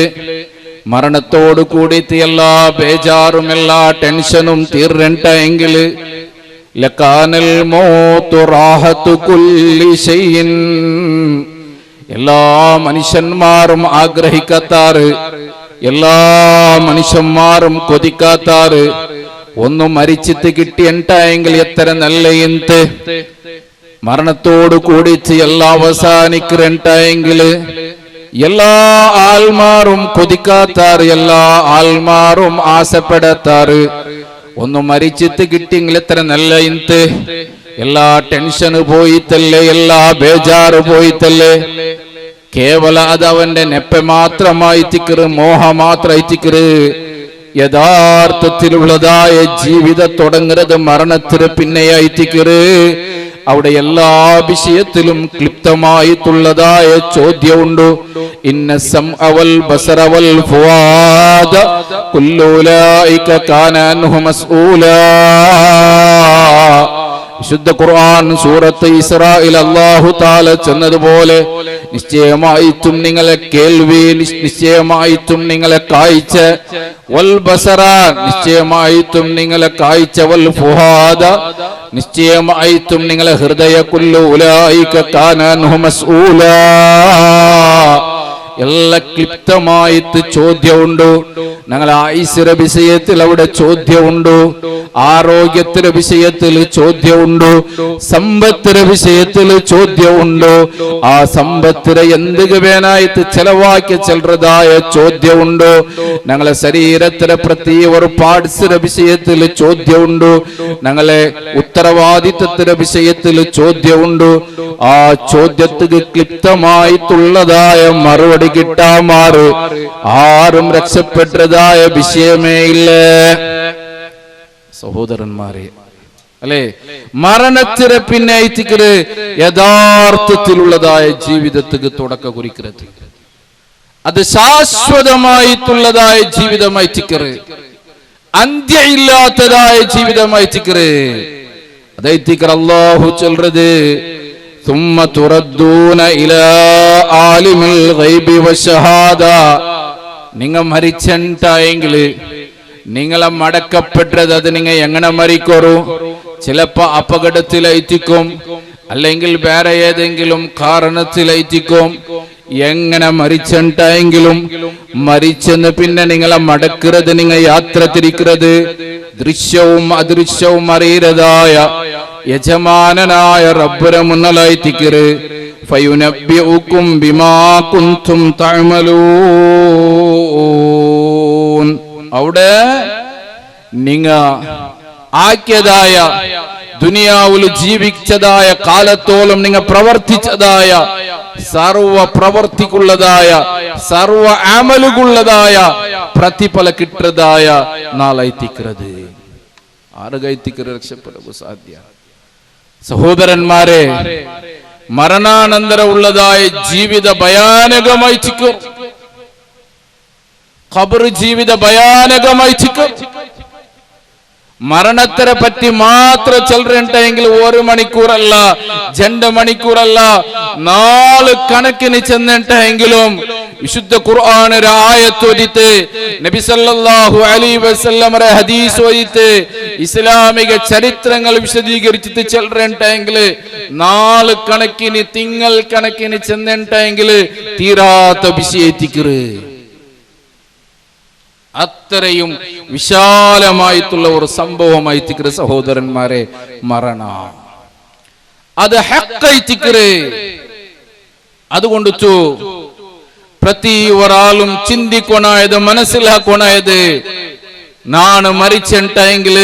മരണത്തോടു കൂടിയിട്ട് എല്ലാ ബേജാറും എല്ലാ ടെൻഷനും തീർന്നിട്ടെങ്കിൽ ലകാനൽ മൗതു റാഹത്തു കുല്ലി ശൈഇൻ എല്ലാ മനുഷ്യന്മാരും ആഗ്രഹിക്കാത്താറ് എല്ലാ മനുഷ്യന്മാരും കൊതിക്കാത്താറ് ഒന്നും മരിച്ചിട്ട് കിട്ടിയെങ്കിൽ എത്ര നല്ല എന്ത് മരണത്തോടു കൂടിച്ച് എല്ലാം അവസാനിക്കണ്ടെങ്കിൽ എല്ലാ ആൾമാരും കൊതിക്കാത്താറ് എല്ലാ ആൾമാരും ആശപ്പെടാത്താറ് ഒന്നും മരിച്ചിട്ട് കിട്ടിയെങ്കിൽ എത്ര നല്ല എന്ത് എല്ലാ ടെൻഷന് പോയിത്തല്ലേ എല്ലാ ബേജാറ് പോയിത്തല്ലേ കേവല അത് അവന്റെ നെപ്പ മാത്രമായി തിക്കറ് മോഹ മാത്രമായി തിക്കറ് യഥാർത്ഥത്തിലുള്ളതായ ജീവിതം തുടങ്ങുന്നത് മരണത്തിന് പിന്നെയായി തിക്കറ് അവിടെ എല്ലാ വിഷയത്തിലും ക്ലിപ്തമായിട്ടുള്ളതായ ചോദ്യമുണ്ട് ഇന്ന സംഅ വൽ ബസറ വൽ ഫുആദ കുല്ലു ഉലൈക കാന അൻഹു മസ്ഊലാ വിശുദ്ധ ഖുർആൻ സൂറത്ത് ഇസ്രായിൽ അല്ലാഹു തആല ചെന്നതുപോലെ നിശ്ചയമായിട്ടും നിങ്ങളെ കേൾവി, നിശ്ചയമായിട്ടും നിങ്ങളെ കാഴ്ച, വൽ ബസറ നിശ്ചയമായിട്ടും നിങ്ങളെ കാഴ്ച, വൽ ഫുഹാദ നിശ്ചയമായിട്ടും നിങ്ങളെ ഹൃദയ, കുല്ലു ഉലൈക കാന അൻഹു മസ്ഊലാ എല്ലാം ക്ലിപ്തമായിട്ട് ചോദ്യമുണ്ട്. ഞങ്ങളെ ആയുസ്സിന്റെ വിഷയത്തിൽ അവിടെ ചോദ്യമുണ്ട്, ആരോഗ്യത്തിന്റെ വിഷയത്തിൽ ചോദ്യമുണ്ട്, സമ്പത്തിന്റെ വിഷയത്തിൽ ചോദ്യമുണ്ട്. ആ സമ്പത്തിന് എന്ത് വേനായിട്ട് ചെലവാക്കി ചെല്ലുന്നതായ ചോദ്യമുണ്ട്. ഞങ്ങളെ ശരീരത്തിലെ പ്രത്യേക ഒരു പാർട്സിന്റെ വിഷയത്തിൽ ചോദ്യമുണ്ട്. ഞങ്ങളെ ഉത്തരവാദിത്വത്തിന്റെ വിഷയത്തിൽ ചോദ്യമുണ്ട്. ആ ചോദ്യത്തിന് ക്ലിപ്തമായിട്ടുള്ളതായ മറുപടി കിട്ടാമാറ് ആരും രക്ഷപ്പെട്ടതായ വിഷയമേ ഇല്ല. സഹോദരന്മാരെ, അല്ലെ, മരണത്തിന് പിന്നെ യഥാർത്ഥത്തിലുള്ളതായ ജീവിതത്തിന് തുടക്ക കുറിക്കുന്നത്, അത് ശാശ്വതമായിട്ടുള്ളതായ ജീവിതമായി തിക്കറ്, അന്ത്യമില്ലാത്തതായ ജീവിതമായി തിക്കറ്. അതേ തിക്കർ അല്ലാഹു ചൊല്ലുന്നത്, ثم تردون إلى عالم الغيب والشهادة. നിങ്ങൾ മരിച്ചെങ്കിൽ നിങ്ങളെ മടക്കപ്പെട്ടത് അത് നിങ്ങൾ എങ്ങനെ മരിക്കോറു? ചിലപ്പോ അപകടത്തിലെത്തിക്കും, അല്ലെങ്കിൽ വേറെ ഏതെങ്കിലും കാരണത്തിലെത്തിക്കും. എങ്ങനെ മരിച്ചെങ്കിലും മരിച്ചെന്ന് പിന്നെ നിങ്ങളെ മടക്കുന്നത്, നിങ്ങൾ യാത്ര തിരിക്കുന്നത് ദൃശ്യവും അദൃശ്യവും അറിയരുതായ യജമാനനായ റബ്ബുരെ മുന്നിലായി തിക്കറ്. ഫയുനബ്ബിഉകും ബിമാ കുൻതും തഅമലൂൻ. അവിടെ നിങ്ങ ആക്കിയതായ ദുനിയാവിൽ ജീവിച്ചതായ കാലത്തോളം നിങ്ങൾ പ്രവർത്തിച്ചതായ സർവ പ്രവർത്തിക്കുള്ളതായ സർവ അമലുകുള്ളതായ പ്രതിഫല കിട്ടതായ നാളായി തിക്കറത്. ആറുകൈ തിക്കറ് രക്ഷപ്പെടുക സാധ്യ. സഹോദരന്മാരെ, മരണാനന്തര ഉള്ളതായ ജീവിത ഭയാനകമായി ചിക്കും. ഖബർ ജീവിത ഭയാനകമായി ചിക്കും. മരണത്തിനെ പറ്റി മാത്രം ചെല്ലുണ്ടെങ്കിൽ 1 മണിക്കൂറല്ല, 2 മണിക്കൂറല്ല, 4 കണക്കിന് ചെന്നിട്ടെങ്കിലും വിശുദ്ധ ഖുർആൻ ഒരു ആയത്ത് ഓതിട്ട്, നബി സല്ലല്ലാഹു അലൈഹി വസല്ലമയുടെ ഹദീസ് ഓതിട്ട്, ഇസ്ലാമിക ചരിത്രങ്ങൾ വിശദീകരിച്ചിട്ട് ചെല്ലുണ്ടെങ്കിൽ 4 കണക്കിന് തിങ്കൾ കണക്കിന് ചെന്നിട്ടെങ്കിൽ തീരാത്ത വിഷയത്തിക്കറ്. അത്രയും വിശാലമായിട്ടുള്ള ഒരു സംഭവമായി തിക്കറ് സഹോദരന്മാരെ മരണ. അത് ഹഖ്ഖായി തിക്കറ്. അതുകൊണ്ട് പ്രതി ഒരാളും ചിന്തിക്കണായത്, മനസ്സിലാക്കണായത്, നാണ് മരിച്ചെങ്കിൽ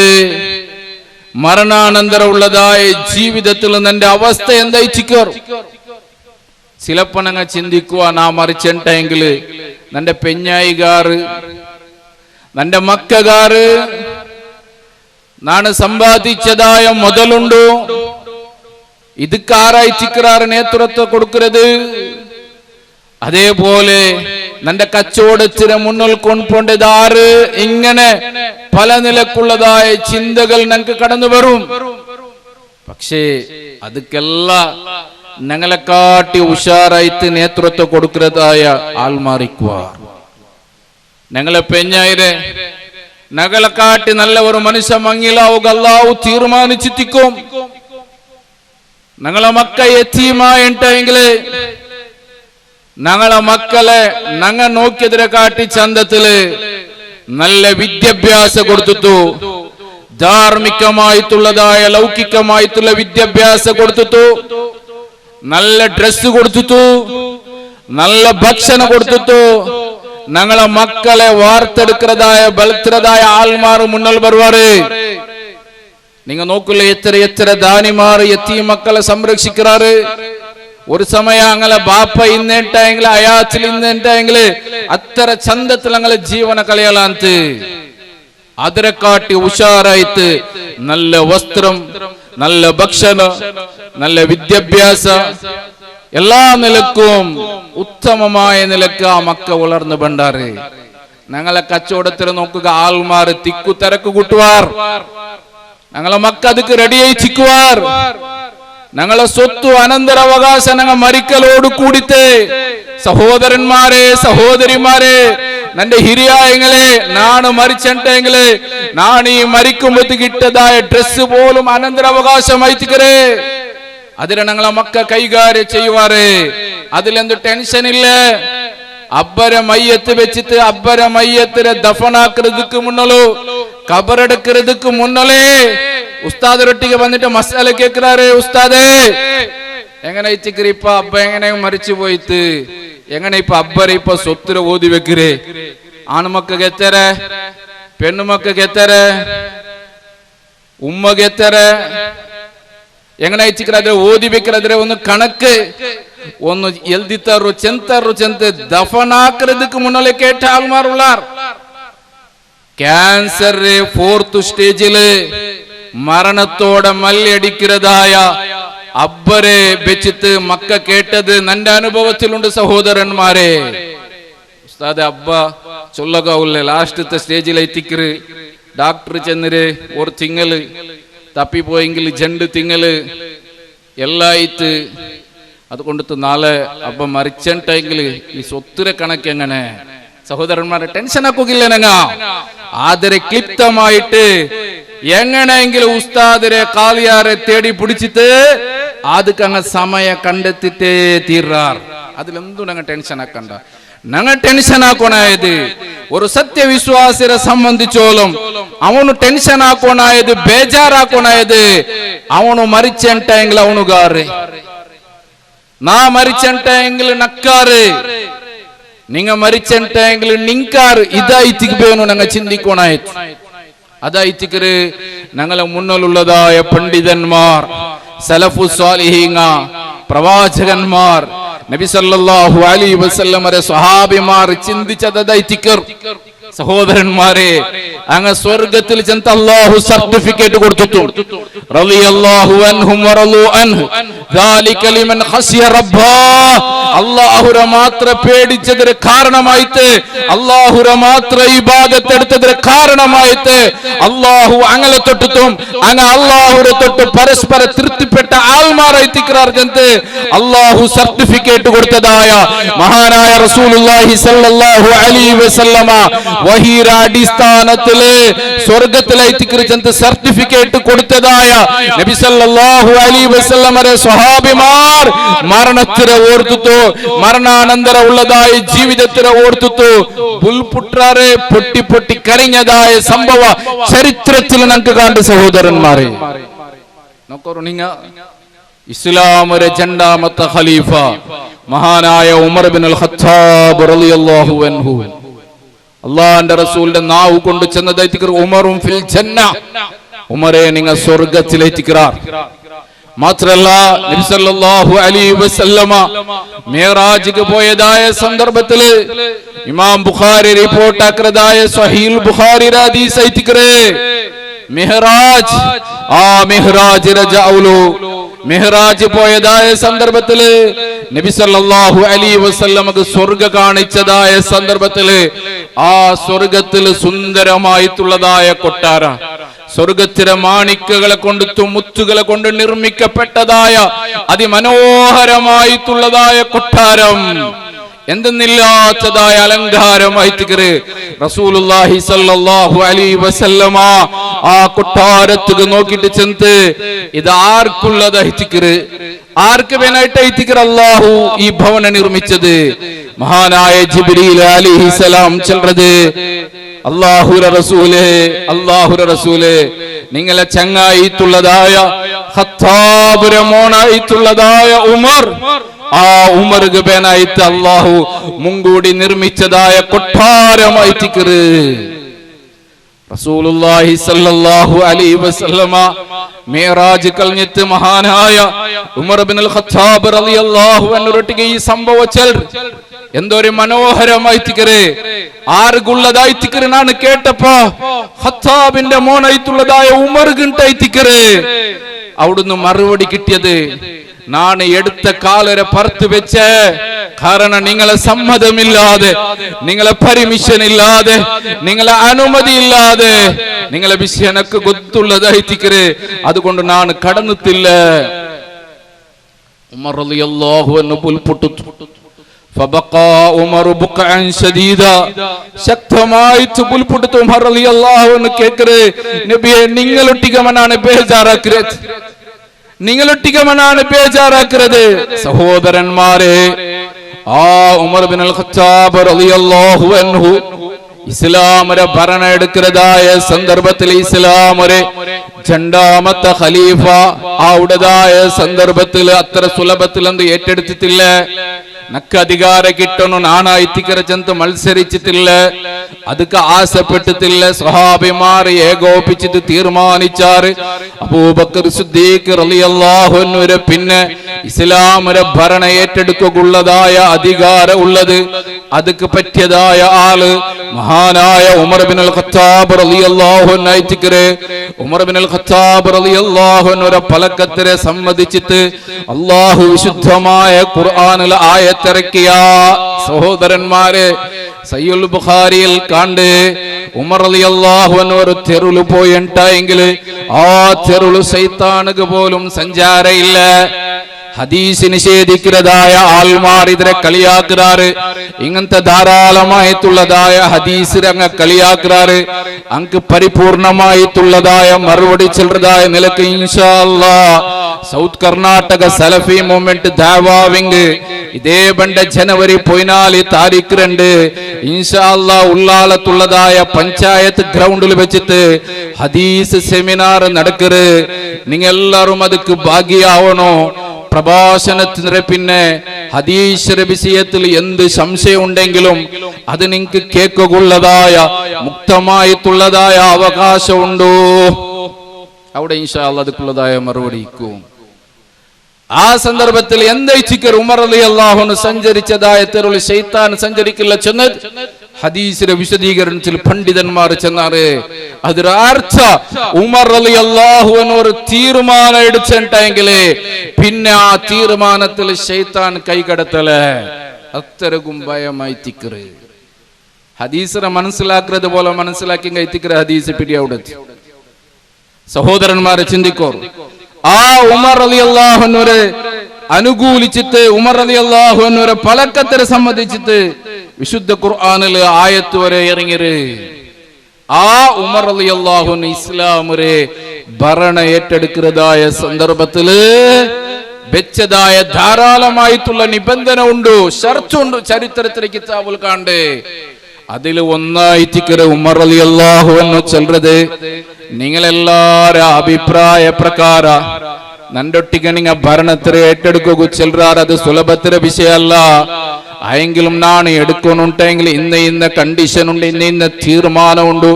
മരണാനന്തര ഉള്ളതായ ജീവിതത്തിൽ നിന്റെ അവസ്ഥ എന്തായി ചിക്കർ. ചിലപ്പോ ഞങ്ങൾ ചിന്തിക്കുക, നാ മരിച്ചെങ്കിൽ നിന്റെ പെഞ്ഞായികാറ്, നിന്റെ മക്കാറ്, നാണ് സമ്പാദിച്ചതായ മുതലുണ്ടോ, ഇതൊക്കെ ആരായി ചിക്കറാറ് നേതൃത്വം കൊടുക്കുന്നത്. അതേപോലെ നിന്റെ കച്ചവടത്തിന് മുന്നിൽ കൊണ്ടുപോണ്ടതാറ്. ഇങ്ങനെ പല നിലക്കുള്ളതായ ചിന്തകൾ ഞങ്ങൾക്ക് കടന്നു വരും. പക്ഷേ അതൊക്കെല്ലാം ഞങ്ങളെ കാട്ടി ഉഷാറായിട്ട് നേതൃത്വം കൊടുക്കുന്നതായ ആൾമാറിക്കുക. ഞങ്ങളെ പെഞ്ഞായിരെ ഞങ്ങളെ കാട്ടി നല്ല ഒരു മനുഷ്യ മങ്ങിലാവുക അല്ലാഹു തീരുമാനിച്ചിരിക്കും. ഞങ്ങളെ മക്ക യതീമായിട്ടെങ്കിൽ ഞങ്ങളെ മക്കളെ ഞങ്ങ നോക്കിയതിനെ കാട്ടി ചന്തത്തില് നല്ല വിദ്യാഭ്യാസം കൊടുത്തു, ധാർമ്മികമായിട്ടുള്ളതായ ലൗകികമായിട്ടുള്ള വിദ്യാഭ്യാസം കൊടുത്തു, നല്ല ഡ്രസ് കൊടുത്തു, നല്ല ഭക്ഷണം കൊടുത്തു. ഞങ്ങളെ മക്കളെ വാർത്തെടുക്കുന്നതായ ബലത്തിനതായ ആൾമാർ മുന്നിൽ വരുവാറ്. നിങ്ങൾ നോക്കില്ല, എത്ര എത്ര ദാനിമാർ യതീം മക്കളെ സംരക്ഷിക്കാറ്. ഒരു സമയം ഞങ്ങളെ ബാപ്പ ഇന്നിട്ടെങ്കിൽ അയാച്ചിൽ ഇന്നിട്ടെങ്കിൽ അത്ര ചന്തത്തിൽ ഞങ്ങളെ ജീവന കളയലാന്ത്. അതിനെ കാട്ടി ഉഷാറായിട്ട് നല്ല വസ്ത്രം, നല്ല ഭക്ഷണം, നല്ല വിദ്യാഭ്യാസം, എല്ലാ നിലക്കും ഉത്തമമായ നിലക്ക് ആ മക്ക വളർന്നു ബണ്ടാറ്. ഞങ്ങളെ കച്ചവടത്തിൽ നോക്കുക, ആൾമാർ തിക്കു തിരക്ക് കൂട്ടുവാർ. ഞങ്ങളെ മക്ക അതുക്ക് റെഡിയായി ചിക്കുവാർ ഞങ്ങളെ സ്വത്തു അനന്തരാവകാശം ഞങ്ങൾ മരിക്കലോട് കൂടിത്തെ സഹോദരന്മാരെ സഹോദരിമാരെ നന്റെ ഹിരിയായങ്ങളെ നാണ് മരിച്ചെങ്കില് നാണീ മരിക്കുമ്പോ കിട്ടതായ ഡ്രസ് പോലും അനന്തരാവകാശമായി തിക്കറേ അതിനെ ഞങ്ങളെ മക്ക കൈകാര്യം ചെയ്യുവാറ് അതിലെന്ത് ടെൻഷൻ ഇല്ല അബ്ബരെ മയ്യത്ത് വെച്ചിട്ട് അബ്ബരെ മയ്യത്തിനെ ദഫനാക്കുന്നതുക്ക് മുന്നലോ കബറെടുക്കുന്നതുക്ക് മുന്നലേ ഉസ്താദ് റൊട്ടിക്ക് വന്നിട്ട് മസാല കേൾക്കാറ് ഉസ്താദേ എങ്ങനെ ഇച്ചിക്കറി ഇപ്പൊ അബ്ബ എങ്ങനെ മരിച്ചു പോയിട്ട് എങ്ങനെ ഇപ്പൊ അബ്ബരെ ഇപ്പൊ സ്വത്തിനെ ഓതി വെക്കരേ ആണുമക്ക എത്തരെ പെണ്ണുമക്ക എത്തരെ ഉമ്മ എത്തരെ എങ്ങനെ ഇച്ചിക്കറ ഓതി വെക്കറ ഒന്ന് കണക്ക് ഒന്ന് എഴുതിത്തറു ചെന്ത് ദഫനാക്കുന്നതുക്ക് മുന്നേ കേട്ട ആൾമാരുള്ളാർ ക്യാൻസർ 4th സ്റ്റേജില് മരണത്തോടെ മല്ലടിക്കുന്നതായ അബ്ബരെ വെച്ചിട്ട് മക്ക കേട്ടത് നന്റെ അനുഭവത്തിലുണ്ട് സഹോദരന്മാരെ ഉസ്താദ് അബ്ബ ചൊല്ലകാവില്ല ലാസ്റ്റത്തെ സ്റ്റേജിലെത്തിക്കറ് ഡോക്ടർ ചെന്നിര് ഒരു തിങ്ങല് തപ്പിപ്പോയെങ്കിൽ 2 തിങ്ങല് എല്ലായിട്ട് അതുകൊണ്ടു നാളെ അബ്ബ മരിച്ചെങ്കിൽ ഈ സ്വത്തിരെ കണക്ക് എങ്ങനെ സഹോദരന്മാരെ ടെൻഷൻ ആക്കുകയില്ല ഞങ്ങ ആദരെ ക്ലിപ്തമായിട്ട് എങ്ങനെയെങ്കിലും ഉസ്താദിരെ കാളിയാരെ തേടി പിടിച്ചിട്ട് അതൊക്കെ അങ്ങ് സമയം കണ്ടെത്തിട്ടേ തീരാർ അതിലെന്തും ഞങ്ങൾ ടെൻഷൻ ആക്കണ്ട ഞങ്ങൾ ടെൻഷൻ ആക്കണായത് ഒരു സത്യവിശ്വാസിയെ സംബന്ധിച്ചോളം അവನು ടെൻഷൻ ആക്കണായത് ബേജാറാക്കണായത് അവನು മരിച്ചെങ്കിൽ അവനുകാറ് നാ മരിച്ചെങ്കിൽ നക്കാറ് നിങ്ങ മരിച്ചെങ്കിൽ നിങ്കാറ് ഇതായിത്തിക്കുവേണു ഞങ്ങൾ ചിന്തിക്കണായത് അതായിത്തിക്കറ് ഞങ്ങളെ മുന്നിലുള്ളതായ പണ്ഡിതന്മാർ സലഫു സ്വാലിഹീങ്ങ പ്രവാചകന്മാർ നബി സല്ലല്ലാഹു അലൈഹി വസല്ലമരെ സ്വഹാബിമാർ ചിന്തിച്ചതായിത്തിക്കർ സഹോദരന്മാരെ അങ്ങ് സ്വർഗത്തിൽ ചെന്ന് അല്ലാഹു സർട്ടിഫിക്കറ്റ് കൊടുത്തു റളിയല്ലാഹു അൻഹും വറളു അൻഹു ദാലിക ലിമൻ ഖശിയ റബ്ബാ അല്ലാഹുരെ മാത്രം പേടിച്ചതിന് കാരണമായിട്ട് അല്ലാഹുരെ മാത്രം ഇബാദത്ത് എടുത്തതിന് കാരണമായിട്ട് അല്ലാഹു അങ്ങനെ തൊട്ടും അങ്ങ് അല്ലാഹുരെ തൊട്ട് പരസ്പര തൃപ്തിപ്പെട്ട ആൾമാരായി തിക്റാർ ചെന്ന് അല്ലാഹു സർട്ടിഫിക്കറ്റ് കൊടുത്തതായ മഹാനായ റസൂലുള്ളാഹി സ്വല്ലല്ലാഹു അലൈഹി വസല്ലമ വഹീര അടിസ്ഥാനത്തില് സ്വർഗത്തിലേക്ക് സർട്ടിഫിക്കറ്റ് കൊടുത്തതായ നബി സല്ലല്ലാഹു അലൈഹി വസല്ലമരെ സ്വഹാബിമാർ മരണത്തിനെ ഓർത്തുത്തു മരണാനന്തര ഉള്ളതായ ജീവിതത്തിനെ ഓർത്തുത്തു പുൽപുട്രാറെ പൊട്ടി പൊട്ടി കരഞ്ഞതായ സംഭവ ചരിത്രത്തിൽ നമുക്ക് കണ്ട സഹോദരന്മാരെ നോക്കൂ നിങ്ങ ഇസ്ലാമിന്റെ രണ്ടാമത്തെ ഖലീഫ മഹാനായ ഉമർ ഇബ്നുൽ ഖത്താബ് റളിയല്ലാഹു അൻഹു അല്ലാഹുവിന്റെ റസൂലിന്റെ നാവ് കൊണ്ട് ചെന്നതായിട്ട് ഉമറും ഫിൽ ജന്ന ഉമറെ നിങ്ങൾ സ്വർഗ്ഗത്തിലെത്തിക്കറാർ മാത്രല്ല നബി സല്ലല്ലാഹു അലൈഹി വസല്ലമ മിഅ്റാജിക്ക് പോയതായ സന്ദർഭത്തില് ഇമാം ബുഖാരി റിപ്പോർട്ട് ആക്കുന്നതായ സ്വഹീഹുൽ ബുഖാരി ഹദീസ് ആയിത്തിക്കറേ മിഹ്റാജ് മിഹ്റാജ് റജഉലു മിഹ്റാജ് പോയതായ സന്ദർഭത്തില് നബി സല്ലല്ലാഹു അലൈഹി വസല്ലമക്ക് സ്വർഗ്ഗ കാണിച്ചതായ സന്ദർഭത്തില് ആ സ്വർഗ്ഗത്തിൽ സുന്ദരമായിട്ടുള്ളതായ കൊട്ടാര സ്വർഗ്ഗത്തിലെ മാണിക്യങ്ങളെ കൊണ്ട് മുത്തുകളെ കൊണ്ട് നിർമ്മിക്കപ്പെട്ടതായ അതിമനോഹരമായിട്ടുള്ളതായ കൊട്ടാരം എന്തെന്നില്ലാത്തതായ അലങ്കാരമായിട്ട് റസൂലുള്ളാഹി സ്വല്ലല്ലാഹു അലൈഹി വസല്ലമ ആ കൊട്ടാരത്തിൽ നോക്കിയിട്ട് ചെന്ന് ഇത് ആർക്കുള്ളതായിട്ട് ആർക്ക് വേണമായിട്ട് അല്ലാഹു ഈ ഭവനം നിർമ്മിച്ചത് മഹാനായ ജിബ്രീൽ അലൈഹിസ്സലാം ചെല്ലുന്നത് അല്ലാഹുവിന്റെ റസൂലേ നിങ്ങളെ ചങ്ങായിട്ടുള്ളതായ ഖത്താബിന്റെ മോനായിട്ടുള്ളതായ ഉമർ ആ ഉമർക്ക് വേണമായിട്ട് അല്ലാഹു മുൻകൂടി നിർമ്മിച്ചതായ കൊട്ടാരമായിട്ട് റസൂലുള്ളാഹി സ്വല്ലല്ലാഹു അലൈഹി വസല്ലമ മിഅ്റാജ് കഴിഞ്ഞിട്ട് മഹാനായ ഉമർ ഇബ്നുൽ ഖത്താബ് റളിയല്ലാഹു അൻഹുവിന്റെ ഈ സംഭവത്തിൽ എന്തൊരു മനോഹരമായിത്തിക്കറേ ആർക്കുള്ളതായിത്തിക്കറേ നാണ് കേട്ടപ്പോ ഖത്താബിന്റെ മോനായിട്ടുള്ളതായ ഉമർ ഗിണ്ടായിത്തിക്കറേ അവിടുന്ന് മറുപടി കിട്ടിയത് നാണ് എടുത്ത കാലരെ പുറത്ത് വെച്ച് കാരണം നിങ്ങളെ സമ്മതമില്ലാതെ നിങ്ങളെ പെർമിഷൻ ഇല്ലാതെ നിങ്ങളെ അനുമതി ഇല്ലാതെ നിങ്ങളെ വിഷയം എനക്ക് ಗೊತ್ತುള്ളದಾಯ್ತಿക്കರೆ അതുകൊണ്ട് ನಾನು കടന്നിട്ടില്ല. ഉമർ റളിയല്ലാഹു അൻഹു പുൽപുട്ടു ഫബഖാ ഉമർ ബുഖഅൻ ശദീദ ശക്തമായിട്ട് പുൽപുട്ടു ഉമർ റളിയല്ലാഹു അൻഹു കേക്കറെ നബിയെ നിങ്ങളൊട്ടികമനാണ് ബേജാറാക്കരുത്, നിങ്ങളൊട്ടികമനാണ് ബേജാറാക്കരുത്. സഹോദരന്മാരെ, ആ ഉമർ ഇബ്നുൽ ഖത്താബ് റളിയല്ലാഹു അൻഹു ഇസ്ലാമിന്റെ ഭരണം എടുക്കുന്നതായ സന്ദർഭത്തിൽ ഇസ്ലാമൊരു രണ്ടാമത്തെ ഖലീഫ അവിടതായ സന്ദർഭത്തിൽ അത്ര സുലഭത്തിൽ എന്ത് ഏറ്റെടുത്തിട്ടില്ല. നക്ക് അധികാരം കിട്ടണം നാണായിത്തിക്കരച്ചെന്ന് മത്സരിച്ചിട്ടില്ല, അതൊക്കെ ആശപ്പെട്ടിട്ടില്ല. സ്വഹാബിമാർ ഏകോപിച്ചിട്ട് തീരുമാനിച്ചാറ് അബൂബക്കർ സിദ്ദീഖ് റളിയല്ലാഹു അൻഹു പിന്നെ ഇസ്ലാമിന്റെ ഭരണം ഏറ്റെടുക്കുള്ളതായ അധികാരം ഉള്ളത് അതൊക്കെ പറ്റിയതായ ആള് മഹാനായ ഉമർ ഇബ്നുൽ ഖത്താബ് റളിയല്ലാഹു അൻഹു ആയിത്തിക്കരെ. ഉമർ ഇബ്നുൽ ഖത്താബ് റളിയല്ലാഹു അൻഹു പലക്കത്തിരെ സമ്മതിച്ചിട്ട് അല്ലാഹു വിശുദ്ധമായ ഖുർആനിൽ ആയത്തിറക്കിയ സഹോദരന്മാരെ, സയ്യുൽ ബുഖാരിയിൽ കണ്ട് ഉമർ റളിയല്ലാഹു അൻഹു ഒരു തെരുവിൽ പോയിട്ടായെങ്കിൽ ആ തെരുവിൽ ശൈത്താനുക്ക് പോലും സഞ്ചാരമില്ല. ഹദീസ് നിഷേധിക്കുന്നതായ ആൾമാർ ഇതിനെ കളിയാക്കാറ്. ഇങ്ങനത്തെ ധാരാളമായിട്ടുള്ളതായ ഹദീസ് അങ്ങ് കളിയാക്കാറ്. അങ്ങ് പരിപൂർണമായിട്ടുള്ളതായ മറുപടി ചെല്ലുന്നതായ നിലക്ക് ഇൻഷാ അല്ലാഹ് സൗത്ത് കർണാടക സലഫി മൂവ്മെന്റ് ദാവാവിംഗ് ഇതേ ബണ്ട ജനുവരി 14 താരീഖ് ഇൻഷാ അല്ലാഹ് ഉള്ളാളത്തുള്ളതായ പഞ്ചായത്ത് ഗ്രൗണ്ടിൽ വെച്ചിട്ട് ഹദീസ് സെമിനാർ നടക്കറ്. നിങ്ങൾ എല്ലാവരും അതുക്ക് ഭാഗിയാവണോ. പ്രഭാഷണത്തിന് പിന്നെ ഹദീസ് വിഷയത്തിൽ എന്ത് സംശയം ഉണ്ടെങ്കിലും അത് നിങ്ങൾക്ക് കേൾക്കുള്ളതായ മുക്തമായിട്ടുള്ളതായ അവകാശമുണ്ടോ. അവിടെ ഇൻഷാ അല്ലാഹ് അതുക്കുള്ളതായ മറുപടിക്കും. ആ സന്ദർഭത്തിൽ എന്താ ഉമർ റളിയല്ലാഹു അൻഹു സഞ്ചരിച്ചതായ തെരുവിൽ ശൈത്താൻ സഞ്ചരിക്കില്ല ചെന്നത് ഹദീസിന്റെ വിശദീകരണത്തിൽ പണ്ഡിതന്മാർ ചെന്നാറ്. അതൊരു അർത്ഥ ഉമർ റളിയല്ലാഹു അൻഹു ഒരു തീരുമാനം എടുത്തിട്ടെങ്കില് പിന്നെ ആ തീരുമാനത്തിൽ ശൈത്താൻ കൈകടത്തല് അത്രക്കും ഭയമായി തിക്കറ്. ഹദീസിനെ മനസ്സിലാക്കുന്നത് പോലെ മനസ്സിലാക്കി കൈത്തിക്കറ് ഹദീസ് പിടിയവിടെ. സഹോദരന്മാരെ ചിന്തിക്കോ, ആ ഉമർ റളിയല്ലാഹു അൻഹുരെ അനുകൂലിച്ചിട്ട് ഉമർ റളിയല്ലാഹു അൻഹുരെ പലക്കത്തിരെ സംബന്ധിച്ചിട്ട് വിശുദ്ധ ഖുർആനിൽ ആയത്ത് വരെ ഇറങ്ങിയത്. ആ ഉമർ റളിയല്ലാഹു അൻഹു ഇസ്ലാമിലെ ഭരണം ഏറ്റെടുക്കുന്നതായ സന്ദർഭത്തില് വെച്ചതായ ധാരാളമായിട്ടുള്ള നിബന്ധന ഉണ്ട്, ഷർത്തുണ്ട്. ചരിത്രത്തിലെ കിതാബുൽ കണ്ട് അതിൽ ഒന്നായിത്തിക്കര ഉമർ റളിയല്ലാഹു അൻഹു ചൊല്ലുന്നത്, നിങ്ങളെല്ലാരും അഭിപ്രായ പ്രകാര നണ്ടൊട്ടിക്ക് നിങ്ങൾ ഭരണത്തിനെ ഏറ്റെടുക്കുക ചെല്ലാർ. അത് സുലഭത്തിലെ വിഷയമല്ല. ആയെങ്കിലും നാണ് എടുക്കണുണ്ടെങ്കിൽ ഇന്ന കണ്ടീഷൻ ഉണ്ട്, ഇന്ന തീരുമാനമുണ്ട്.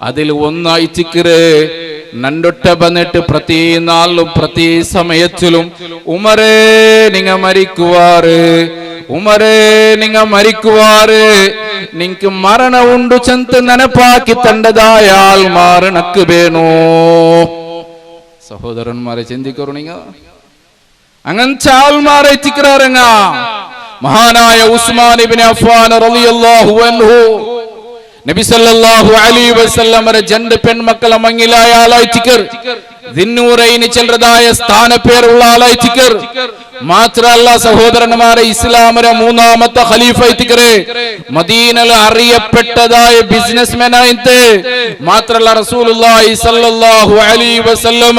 അതിൽ ഒന്നായിത്തിക്കര് നണ്ടൊട്ട വന്നിട്ട് പ്രതി നാളിലും പ്രതി സമയത്തിലും ഉമറേ നിങ്ങ മരിക്കുവാറ്, ഉമറേ നിങ്ങ മരിക്കുവാറ്, നിങ്ങക്ക് മരണം ഉണ്ട് ചെന്ന് നനപ്പാക്കി തണ്ടതായ ആൾ മാറണക്ക് വേണോ. സഹോദരന്മാരെ ചിന്തിക്കറു, നിങ്ങ അങ്ങനത്തെ ആൾമാരെ എത്തിക്കാറങ്ങ. മഹാനായ ഉസ്മാൻ ഇബ്നു അഫ്ഫാൻ റളിയല്ലാഹു അൻഹു നബി സല്ലല്ലാഹു അലൈഹി വസല്ലമയുടെ രണ്ട് പെൺമക്കളെ മങ്ങിലായ ആളായി തിക്കർ, ദിന്നൂറൈനി ചെല്ലുന്നതായ സ്ഥാനപ്പേരുള്ള ആളായി തിക്കർ. മാത്രല്ല സഹോദരന്മാരെ, ഇസ്ലാമിലെ മൂന്നാമത്തെ ഖലീഫ തിക്കറ്, മദീനയിൽ അറിയപ്പെട്ടതായ ബിസിനസ്മാൻ ആയിട്ട്. മാത്രല്ല റസൂലുള്ളാഹി സല്ലല്ലാഹു അലൈഹി വസല്ലമ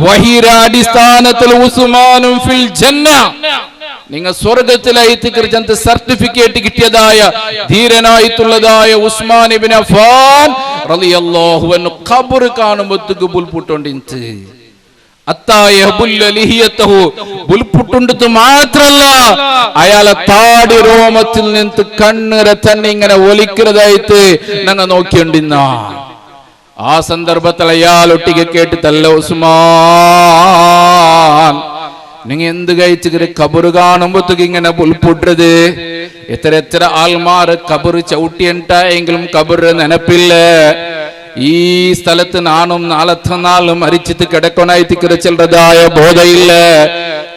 വഹിയുടെ അടിസ്ഥാനത്തിൽ ഉസ്മാനും ഫിൽ ജന്ന, നിങ്ങൾ സ്വർഗത്തിലായിട്ട് സർട്ടിഫിക്കറ്റ് കിട്ടിയതായ ധീരനായിട്ടുള്ളതായ ഉസ്മാൻ ഇബ്നു അഫ്ഫാൻ റളിയല്ലാഹു അൻഹു ഖബർ കാണുമ്പോഴത്തേക്ക് ബുൽപുട്ടോണ്ടിന്ത് ബുൽപുട്ടുണ്ടത് മാത്രല്ല, അയാളെ താടി രോമത്തിൽ നിന്ന് കണ്ണുര തന്നെ ഇങ്ങനെ ഒലിക്കുന്നതായിട്ട് ഞങ്ങൾ നോക്കിയോണ്ടിന്ന. ആ സന്ദർഭത്തിൽ അയാൾ ഒട്ടിക കേട്ട് തല്ല ഉസ്മാൻ, നിങ്ങ എന്ത് കഴിച്ച് കബറ് കാണുമ്പോഴത്തേക്ക് ഇങ്ങനെ പുൽപുട്ടത്. എത്ര എത്ര ആൾമാർ കബറ് ചവിട്ടിയെങ്കിലും കബറ് നനപ്പില്ല. ഈ സ്ഥലത്ത് നാണും നാളത്തെ നാളും മരിച്ചിട്ട് കിടക്കണായി ചെല്ലതായ ബോധയില്ല.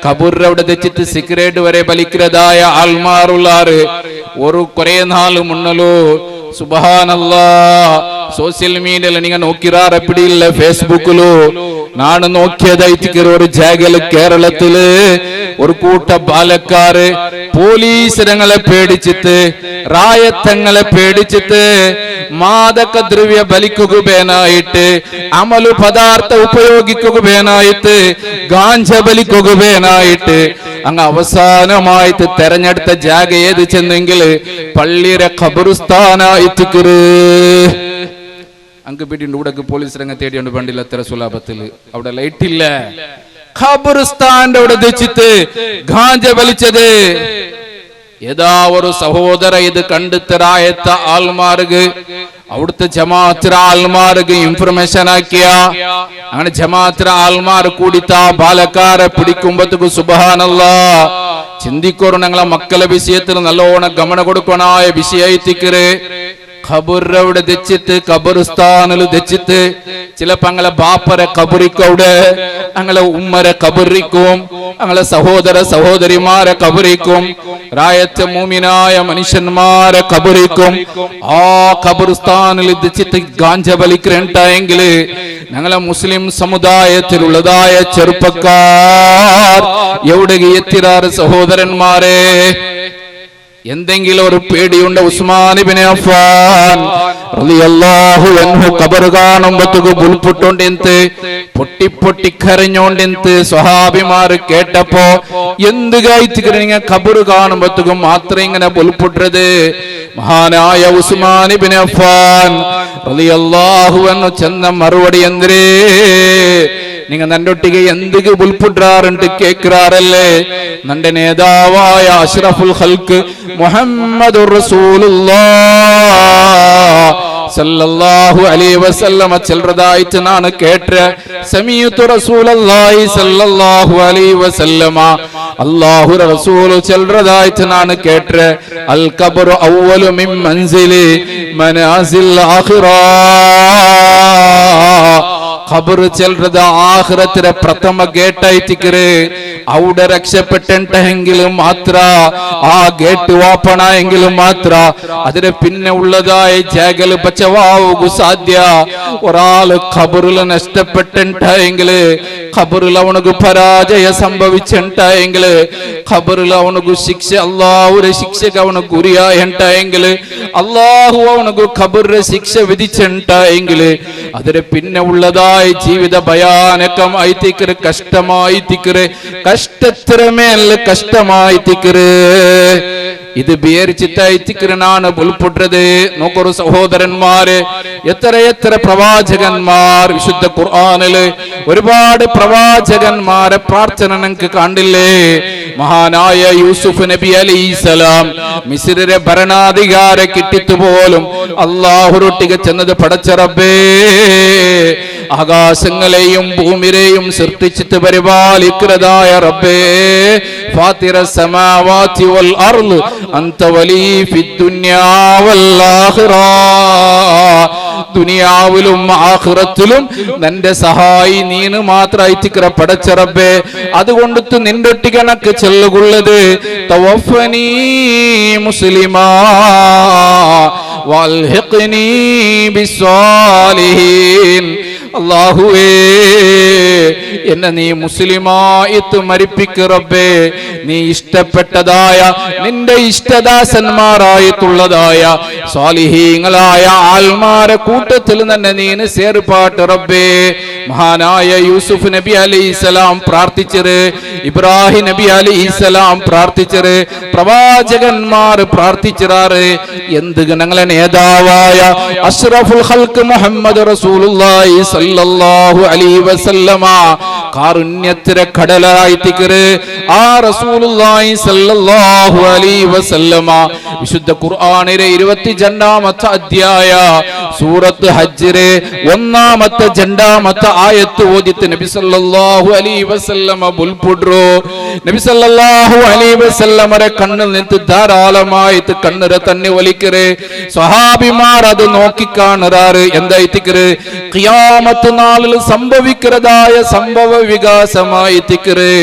കബൂർ അവിടെ വെച്ചിട്ട് സിഗരറ്റ് വരെ വലിക്കുന്നതായ ആൾമാറുള്ളാറ് ഒരു കുറേ നാള് മുന്നലോ സുബ്ഹാനല്ലാഹ് സോഷ്യൽ മീഡിയയിൽ നിങ്ങൾ നോക്കിറാർ എപ്പടി ഇല്ല ഫേസ്ബുക്കിലോ നാണ് നോക്കിയതായിട്ട് ഒരു ജാഗല് കേരളത്തില് ഒരു കൂട്ട ബാലക്കാര് പോലീസിനങ്ങളെ പേടിച്ചിട്ട് റായത്തങ്ങളെ പേടിച്ചിട്ട് മാദക ദ്രവ്യ ബലിക്കുകയായിട്ട് അമലു പദാർത്ഥ ഉപയോഗിക്കുകയായിട്ട് ഗാഞ്ച ബലിക്കുകയായിട്ട് അങ്ങ് അവസാനമായിട്ട് തെരഞ്ഞെടുത്ത ജാഗ ഏത് ചെന്നെങ്കിൽ പള്ളിയുടെ ഖബർസ്ഥാനായിട്ട് അങ്ങ് പിടിയുണ്ട് ഇവിടെ പോലീസ് രംഗം തേടിയുണ്ട് പണ്ടില്ല അത്ര സുലാഭത്തില് അവിടെ ലൈറ്റ് ഇല്ല ഖബർസ്ഥാന്റെ അവിടെ വെച്ചിട്ട് ഗാഞ്ച വലിച്ചത് ഏതാ ഒരു സഹോദര ഇത് കണ്ടെത്തരായത്ത ആൾമാർക്ക് അവിടുത്തെ ജമാഅത്തിലെ ആൾമാർക്ക് ഇൻഫർമേഷൻ ആക്കിയ അങ്ങനെ ജമാഅത്തിലെ ആൾമാർ കൂടിത്ത ബാലക്കാരെ പിടിക്കുമ്പോഴത്തേക്ക് സുബ്ഹാനല്ലാഹ് ചിന്തിക്കോറ് ഞങ്ങളെ മക്കളെ വിഷയത്തിൽ നല്ലോണം ഗമനം കൊടുക്കണായ വിഷയത്തിക്കര് ഖബറവിടെ വെച്ചിട്ട് ഖബർസ്ഥാനിൽ വെച്ചിട്ട് ചിലപ്പോ ഞങ്ങളെ ബാപ്പരെ ഖബറിക്കവിടെ ഞങ്ങളെ ഉമ്മരെ ഖബറിക്കും ഞങ്ങളെ സഹോദര സഹോദരിമാരെ ഖബറിക്കും റായത്തെ മൂമിനായ മനുഷ്യന്മാരെ ഖബറിക്കും ആ ഖബർസ്ഥാനിൽ വെച്ചിട്ട് ഗാഞ്ച വലിക്കണ്ടെങ്കിൽ ഞങ്ങളെ മുസ്ലിം സമുദായത്തിലുള്ളതായ ചെറുപ്പക്കാർ എവിടെ എത്തിരാറ് സഹോദരന്മാരെ എന്തെങ്കിലും ഒരു പേടിയുണ്ട് ഉസ്മാൻ ഇബ്നു അഫ്ഫാൻ റളിയല്ലാഹു അൻഹു ഖബർ കാണുമ്പോഴത്തേക്ക് ബുൽപുട്ടോണ്ടെന്ത് പൊട്ടി പൊട്ടി കരഞ്ഞോണ്ടെന്ത് സ്വഹാബിമാർ കേട്ടപ്പോ എന്ത് കഴിച്ചിങ്ങനെ ഖബർ കാണുമ്പോഴത്തേക്കും മാത്രം ഇങ്ങനെ ബുൽപുട്ടത് മഹാനായ ഉസ്മാൻ ഇബ്നു അഫ്ഫാൻ റളിയല്ലാഹു അൻഹു ചെന്ന മറുപടി എന്തേ നിങ്ങൾ നന്നൊട്ടിಗೆ എന്തിക്ക് ബുൽപുട്ടാറുണ്ട് കേൾക്കാറല്ലേ നന്റെ നേതാവായ അഷ്റഫുൽ ഖൽഖ് മുഹമ്മദുർ റസൂലുള്ളാഹ് സല്ലല്ലാഹു അലൈഹി വസല്ലമ ചെൽറതായിട്ട് നാണ് കേട്ട സമീഅതു റസൂലുള്ളാഹി സല്ലല്ലാഹു അലൈഹി വസല്ലമ അല്ലാഹു റസൂൽ ചെൽറതായിട്ട് നാണ് കേട്ട അൽ ഖബറു അവ്വലു മിൻ മൻസിലി മനാസിൽ ആഖിറ ഖബർ ചെൽറത ആഖിറത്തിലെ പ്രഥമ ഗേറ്റായിട്ടിക്കര് അവിടെ രക്ഷപ്പെട്ടെങ്കിലും മാത്ര ആ ഗേറ്റ് ഓപ്പൺ ആയെങ്കിലും മാത്ര അതിന് പിന്നെ ഉള്ളതായ ജാഗല് ബച്ചവാവുക സാധ്യ ഒരാള് ഖബറിൽ നഷ്ടപ്പെട്ടെങ്കിൽ ഖബറിൽ അവനക്ക് പരാജയ സംഭവിച്ചെങ്കിൽ ഖബറിൽ അവനക്ക് ശിക്ഷ അള്ളാഹുരെ ശിക്ഷക്ക് അവന് ഗുരിയായെങ്കിൽ അള്ളാഹു അവനക്ക് ഖബറിലെ ശിക്ഷ വിധിച്ചെങ്കിൽ അതിന് പിന്നെ ഉള്ളതായ ജീവിത ഭയാനകമായി തിക്കറ് കഷ്ടമായി തിക്കറ് കഷ്ടത്തിരമേൽ കഷ്ടമായി തിക്കറ് ഇത് വിചാരിച്ചിട്ടായി തിക്കറിനാണ് ബുൽപുട്ടത് നോക്കൊരു സഹോദരന്മാര് എത്ര പ്രവാചകന്മാർ വിശുദ്ധ ഖുർആനില് ഒരുപാട് പ്രവാചകന്മാരെ പ്രാർത്ഥന നിങ്ങൾക്ക് കണ്ടില്ലേ മഹാനായ യൂസുഫ് നബി അലൈഹിസ്സലാം മിസ്രിലെ ഭരണാധികാരെ കിട്ടിത്തു പോലും അല്ലാഹുരൊട്ടിಗೆ ചെന്നത് പടച്ച റബ്ബേ ആകാശങ്ങളെയും ഭൂമിയെയും സൃഷ്ടിച്ചിട്ട് പരിപാലിക്കുന്നതായ റബ്ബേ ഫാത്തിറ സമാവാതി വൽ അർള് അൻത വലി ഫിദ് ദുനിയാ വൽ ആഖിറ ദുനിയാവിലും ആഖിറത്തിലും നിന്റെ സഹായി നീന് മാത്രമായിട്ട് പടച്ച റബ്ബേ അതുകൊണ്ട് നിന്റെ ഒട്ടി കണക്ക് ചെല്ലുകൊള്ളത് തവഫനി മുസ്ലിമാ വൽഹിഖ്നി ബിസ്സാലിഹീൻ അല്ലാഹുവേ എന്നെ നീ മുസ്ലിമായിട്ട് മരിപ്പിക്ക് റബ്ബേ നീ ഇഷ്ടപ്പെട്ടതായ നിന്റെ ഇഷ്ടദാസന്മാരായിട്ടുള്ളതായ സ്വാലിഹീങ്ങളായ ആൽമാരെ കൂട്ടത്തിൽ തന്നെ നീ സേർപ്പാട്ട് റബ്ബേ മഹാനായ യൂസുഫ് നബി അലൈഹിസ്സലാം പ്രാർത്ഥിച്ചത് ഇബ്രാഹിം നബി അലൈഹിസ്സലാം പ്രാർത്ഥിച്ചത് പ്രവാചകന്മാർ പ്രാർത്ഥിച്ചറാറ് എന്ത് ഞങ്ങളെ നേതാവായ അഷ്റഫുൽ ഖൽഖ് മുഹമ്മദ് റസൂലുള്ളാഹി സല്ലല്ലാഹു അലൈഹി വസല്ലമ കാരുണ്യത്തിലെ കടലായി തിക്കറ് ആ റസൂലുള്ളാഹി സല്ലല്ലാഹു അലൈഹി വസല്ലമ വിശുദ്ധ ഖുർആനിലെ 22ാമത്തെ അധ്യായ സൂറത്ത് ഹജ്ജിലെ 1ാമത്തെ 2ാമത്തെ ആയത്ത് ഓതിട്ട് നബി സല്ലല്ലാഹു അലൈഹി വസല്ലമ ബുൽപുഡ്രോ നബി സല്ലല്ലാഹു അലൈഹി വസല്ലമയുടെ കണ്ണിൽ നിന്ന് ധാരാളമായിട്ട് കണ്ണുര തന്നെ വലിക്കറ്. സ്വഹാബിമാർ അത് നോക്കിക്കാണുറാറ്. എന്തായിത്തിക്കറ്? ഖിയാമത്ത് നാളിൽ സംഭവിക്കുന്നതായ സംഭവ വികാസമായി തിക്കറ്.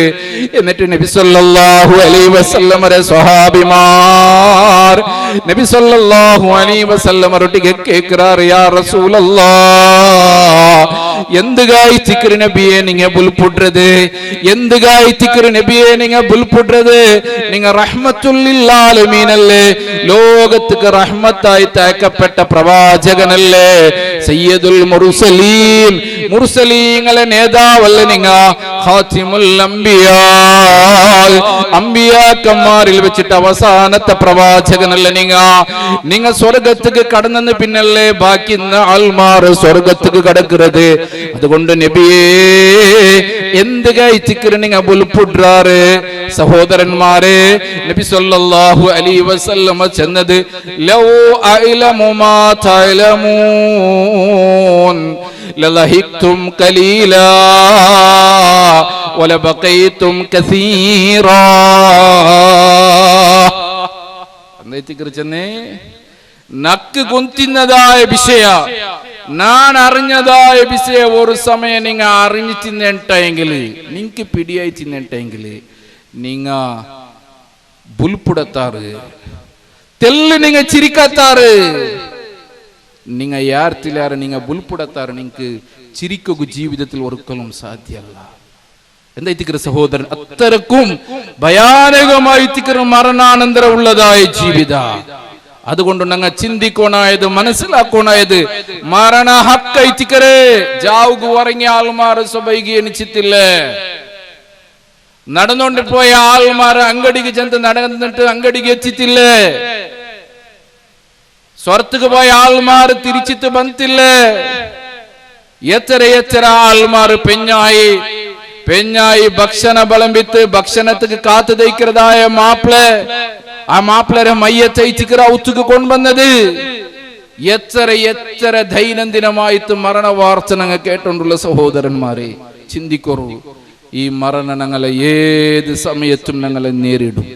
എന്നിട്ട് നബി സല്ലല്ലാഹു അലൈഹി വസല്ലമയുടെ സ്വഹാബിമാർ നബി സല്ലല്ലാഹു അലൈഹി വസല്ലമരുടെ കേൾക്കുറാറ്, യാ റസൂലല്ലാഹ്, എന്തുകായി തിക്കറ് നബിയെ நீங்க புல்புட்றது? എന്തുകായി തിക്കറ് നബിയെ நீங்க புல்புட்றது? நீங்க റഹ്മത്തുൽ ലിൽ ആലമീനല്ലേ, ലോകத்துக்கு റഹ്മത്തായി തയക്കപ്പെട്ട പ്രവാചകനല്ലേ, സയ്യിദുൽ മുർസലീൻ, മുർസലീങ്ങളെ നേതാവല്ലേ നിങ്ങ, ഖാതിമുൽ അംബിയാ, അംബിയാക്കന്മാരിൽ വെച്ചിട്ട് അവസാനത്തെ പ്രവാചകനല്ലേ നിങ്ങ. നിങ്ങൾ സ്വർഗത്തുക്ക് കടന്നെന്ന് പിന്നല്ലേ ബാക്കി ആൾമാർ സ്വർഗത്തുക്ക് കടക്കുന്നത്. അതുകൊണ്ട് നബിയേ എന്ത് കഴിച്ചിക്കറ് നിങ്ങൾ പുൽപുട്രാറ്? സഹോദരന്മാരെ, നബി സല്ലല്ലാഹു അലൈഹി വസല്ലമ ചെന്നത് ലൗ അഅലമു മാ തഅലമൂൻ ലലഹിക്തും ഖലീലാ വലബഖൈതും കസീറാ. അന്നേത്തിക്കറ് ചെന്നേ നക്ക് കൊന്തിന്നതായ വിഷയ, ഞാൻ അറിഞ്ഞതായ വിഷയ ഒരു സമയം നിങ്ങ അറിഞ്ഞു തിന്നെങ്കിൽ, നിങ്ങക്ക് പിടിയായി തിന്നെങ്കിൽ നിങ്ങ ബുൽപുടത്താറ്, തെല്ല് നിങ്ങ ചിരിക്കാത്താറ്. നിങ്ങ യാർത്തിലാറ് നിങ്ങ ബുൽപുടത്താറ്, നിങ്ങക്ക് ചിരിക്കുക ജീവിതത്തിൽ ഒരിക്കലും സാധ്യമല്ല. എന്തായിത്തിക്കറ് സഹോദരൻ? അത്രക്കും ഭയാനകമായി തിക്കറ് മരണാനന്തര ഉള്ളതായ ജീവിത. അതുകൊണ്ട് ഞങ്ങൾ ചിന്തിക്കോണായത്, മനസ്സിലാക്കോണായത് മരണ ഹക്കൈത്തിക്കരെ. ജാവുകു ഉറങ്ങിയ ആൾമാർ സ്വബൈകി എണിച്ചിട്ടില്ലേ? നടന്നുകൊണ്ട് പോയ ആൾമാർ അങ്കടിക്ക് ചെന്ന് നടന്നിട്ട് അങ്കടിക്ക് എത്തിത്തില്ലേ? സ്വർത്തുക്ക് പോയ ആൾമാർ തിരിച്ചിട്ട് ബന്തില്ലേ? എത്ര എത്ര ആൾമാർ പെഞ്ഞായി ഭക്ഷണ വിളമ്പിത്ത് ഭക്ഷണത്തിന് കാത്തു ദയിക്കുന്നതായ മാപ്പിളെ, ആ മാപ്പിളരെ മയ്യത്തൈത്തിക്കറ ഔത്തുക്ക് കൊണ്ടുവന്നത്. എത്ര എത്ര ദൈനംദിനമായിട്ട് മരണ വാർത്ത ഞങ്ങൾ കേട്ടുകൊണ്ടുള്ള സഹോദരന്മാരെ, ചിന്തിക്കൊറു. ഈ മരണ ഞങ്ങളെ ഏത് സമയത്തും ഞങ്ങളെ നേരിടും.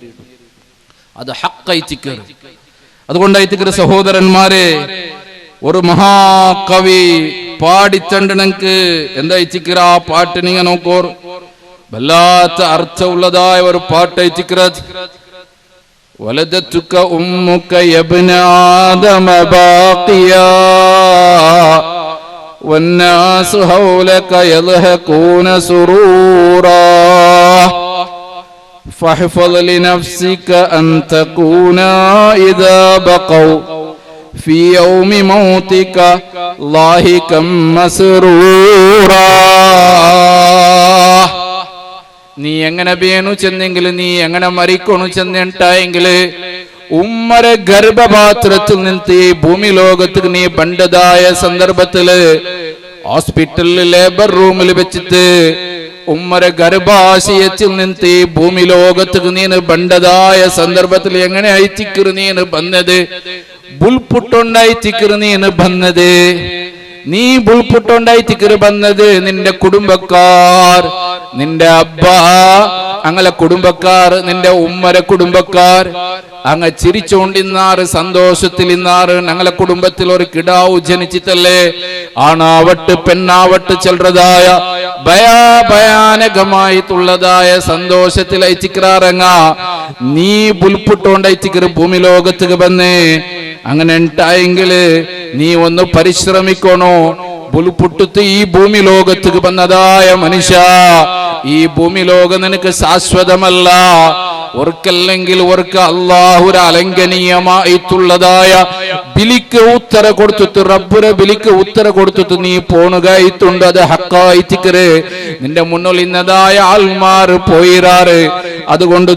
അത് ഹക്കൈത്തിക്കർ. അതുകൊണ്ടായിത്തിക്കറ സഹോദരന്മാരെ, ഒരു മഹാകവി പാടിത്തണ്ട് ഞങ്ങൾക്ക്. എന്തായിത്തിക്കറ ആ പാട്ട് നിങ്ങൾ നോക്കോർ, വല്ലാത്ത അർത്ഥമുള്ളതായ ഒരു പാട്ടൈത്തിക്കറ. ولدتك أمك يا ابن آدم باقيا والناس حولك يضحكون سرورا فاحفظ لنفسك أن تكون إذا بقوا في يوم موتك لاهقا مسرورا. നീ എങ്ങനെ വേണു ചെന്നെങ്കിൽ, നീ എങ്ങനെ മരിക്കണു ചെന്നിട്ടായെങ്കിൽ, ഉമ്മരെ ഗർഭപാത്രത്തിൽ നിന്ന് ഈ ഭൂമി ലോകത്ത് നീ പണ്ടതായ സന്ദർഭത്തില് ഹോസ്പിറ്റലിൽ ലേബർ റൂമിൽ വെച്ചിട്ട് ഉമ്മരെ ഗർഭാശയത്തിൽ നിന്ന് ഈ ഭൂമി ലോകത്ത് നീ പണ്ടതായ സന്ദർഭത്തിൽ എങ്ങനെ അയച്ചിക്കറ് നീ ബന്നത്? ബുൾപുട്ടുണ്ടായി തിക്കറ് നീ ബന്നത്. നീ ബുൾപുട്ടുണ്ടായി തിക്കറ് ബന്നത് നിന്റെ കുടുംബക്കാർ, നിന്റെ അബ്ബ, അങ്ങനെ കുടുംബക്കാർ, നിന്റെ ഉമ്മരെ കുടുംബക്കാർ അങ്ങ് ചിരിച്ചുകൊണ്ടിന്നാറ്, സന്തോഷത്തിൽ ഇന്നാറ്. ഞങ്ങളെ കുടുംബത്തിൽ ഒരു കിടാവ് ജനിച്ചിട്ടല്ലേ, ആണാവട്ട് പെണ്ണാവട്ട് ചെല്ലുന്നതായ ഭയാനകമായിട്ടുള്ളതായ സന്തോഷത്തിൽ അയച്ചിക്കറാറങ്ങ. നീ ബുൽപുട്ടോണ്ടയച്ചിക്കറ് ഭൂമി ലോകത്തേക്ക് വന്നേ. അങ്ങനെ ഉണ്ടായെങ്കില് നീ ഒന്ന് പരിശ്രമിക്കണോ. ബുൽപുട്ടത്ത് ഈ ഭൂമി ലോകത്തേക്ക് വന്നതായ മനുഷ്യ, ഈ ഭൂമി ലോകം നിനക്ക് ശാശ്വതമല്ല. ഓർക്കല്ലെങ്കിൽ ഓർക്ക് അള്ളാഹുര അലംഘനീയമായിട്ടുള്ളതായ ബിലിക്ക് ഉത്തര കൊടുത്തിട്ട്, റബ്ബുര ബിലിക്ക് ഉത്തര കൊടുത്തിട്ട് നീ പോണുകയായിട്ടുണ്ട്. അത് ഹക്കായിത്തിക്കറ്. നിന്റെ മുന്നിൽ ഇന്നതായ ആൾമാർ പോയിരാറ്. അതുകൊണ്ട്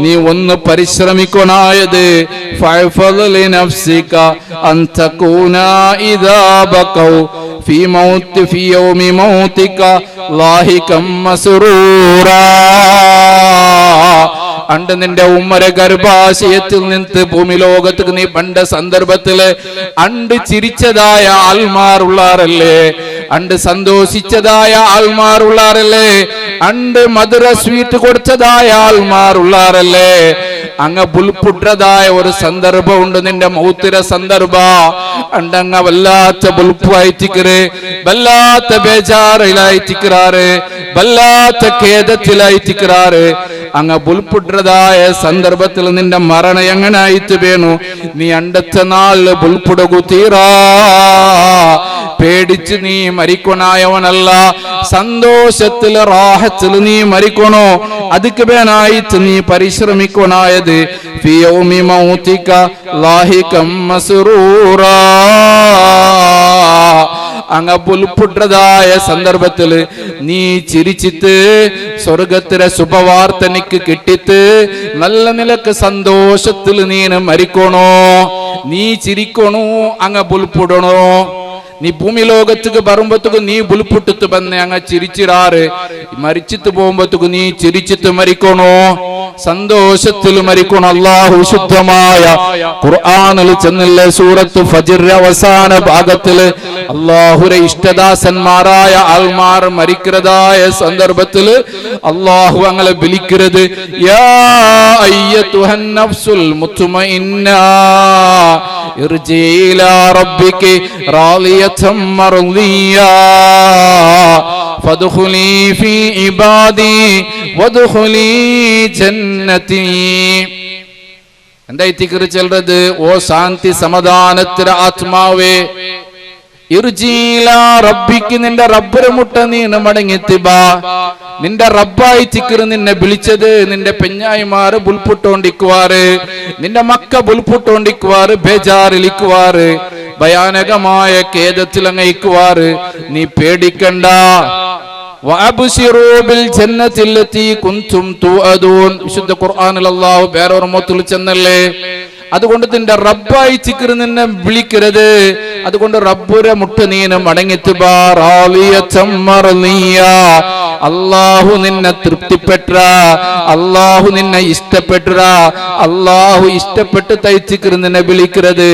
നീ ഒന്ന് പരിശ്രമിക്കണായത്. അണ്ട് നിന്റെ ഉമ്മരെ ഗർഭാശയത്തിൽ നിന്ന് ഭൂമി ലോകത്തേക്ക് നീ പണ്ട സന്ദർഭത്തില് അണ്ട് ചിരിച്ചതായ ആൾമാറുള്ളാറല്ലേ, അണ്ട് സന്തോഷിച്ചതായ ആൾമാറുള്ളാറല്ലേ. അണ്ട് മധുര സ്വീറ്റ് കൊടുത്തതായ ആൾമാരുള്ളാറല്ലേ അങ്ങ് ബുൽപുട്ടതായ ഒരു സന്ദർഭമുണ്ട് നിന്റെ മൗത്തിര സന്ദർഭ അണ്ടങ്ങ വല്ലാത്ത ബുൽപ്പായിത്തിക്കറ് വല്ലാത്ത ബേജാറിലായിത്തിക്കാറ് വല്ലാത്ത ഖേദത്തിലായിത്തിക്കാറ് അങ്ങ് ബുൽപുട്ടതായ സന്ദർഭത്തിൽ നിന്റെ മരണം എങ്ങനായിട്ട് വേണു നീ അണ്ടത്തെ നാളില് ബുൽപുടകു തീരാ പേടിച്ച് നീ മരിക്കണായവനല്ല സന്തോഷത്തിൽ റാഹത്തിൽ നീ മരിക്കണോ അതിക്ക് വേനായിട്ട് നീ പരിശ്രമിക്കണായത് ഫീ യൗമി മൗതിക ലാഹികം മസ്റൂറാ അങ്ങ് പുൽപുട്ടതായ സന്ദർഭത്തിൽ നീ ചിരിച്ചിട്ട് സ്വർഗത്തിലെ ശുഭവാർത്ത നിക്ക് കിട്ടിട്ട് നല്ല നിലക്ക് സന്തോഷത്തിൽ നീ മരിക്കണോ നീ ചിരിക്കണോ അങ്ങ് പുൽപുടണോ നീ ഭൂമി ലോകത്തേക്ക് വരുമ്പോഴത്തേക്ക് നീ ബുൽപുട്ടത്ത് വന്ന് അങ്ങ് ചിരിച്ചിരാറ് മരിച്ചിട്ട് പോകുമ്പോഴത്തേക്ക് നീ ചിരിച്ചിട്ട് മരിക്കണോ സന്തോഷത്തിൽ മരിക്കണം അല്ലാഹു ശുദ്ധമായ ഖുർആനിൽ ചെന്നില്ലേ സൂറത്ത് ഫജ്ർ അവസാന ഭാഗത്തില് അല്ലാഹുവിന്റെ ഇഷ്ടദാസന്മാരായ ആൾമാർ മരിക്കുന്നതായ സന്ദർഭത്തിൽ അല്ലാഹു അങ്ങളെ വിളിക്കുന്നത് യാ അയ്യതുഹൻ നഫ്സുൽ മുത്മഇന്ന ഇർജി ഇലാ റബ്ബികി റാളിയതൻ മർദിയാ ഫദ്ഖുലി ഫീ ഇബാദി വദ്ഖുലി ജന്നതി എന്താ ഇതിക്കർ ചെല്ലുന്നത് ഓ ശാന്തി സമാധാനത്തിന്റെ ആത്മാവേ ഇർജീലാ റബ്ബിക്ക് നിന്റെ റബ്ബിനെ മുട്ട നീ മടങ്ങിത്തിബാ നിന്റെ റബ്ബായി തിക്കർ നിന്നെ വിളിച്ചത് നിന്റെ പെഞ്ഞായിമാര് ബുൽപുട്ടോണ്ടിക്കുവാറ് നിന്റെ മക്ക ബുൽപുട്ടോണ്ടിക്കുവാറ് ബേജാറിലിക്കുവാറ് ഭയാനകമായ ഖേദത്തിൽ അങ്ങയിക്കുവാറ് നീ പേടിക്കണ്ട വഅബ്ശിറൂ ബിൽ ജന്നത്തിൽ ലത്തി കുൻതും തുഅദൂൻ വിശുദ്ധ ഖുർആനിൽ അല്ലാഹു വേറൊരു മോത്തിൽ ചെന്നല്ലേ അതുകൊണ്ട് നിന്റെ റബ്ബായി തിക്കർ നിന്നെ വിളിക്കരുത് അതുകൊണ്ട് റബ്ബുരെ മുട്ട നീനും മടങ്ങിത്തുബാ റാളിയതൻ മർദിയാ അല്ലാഹു നിന്നെ തൃപ്തിപ്പെട്ട അല്ലാഹു നിന്നെ ഇഷ്ടപ്പെട്ട അല്ലാഹു ഇഷ്ടപ്പെട്ട് തൈത്തിക്കർ നിന്നെ വിളിക്കരുത്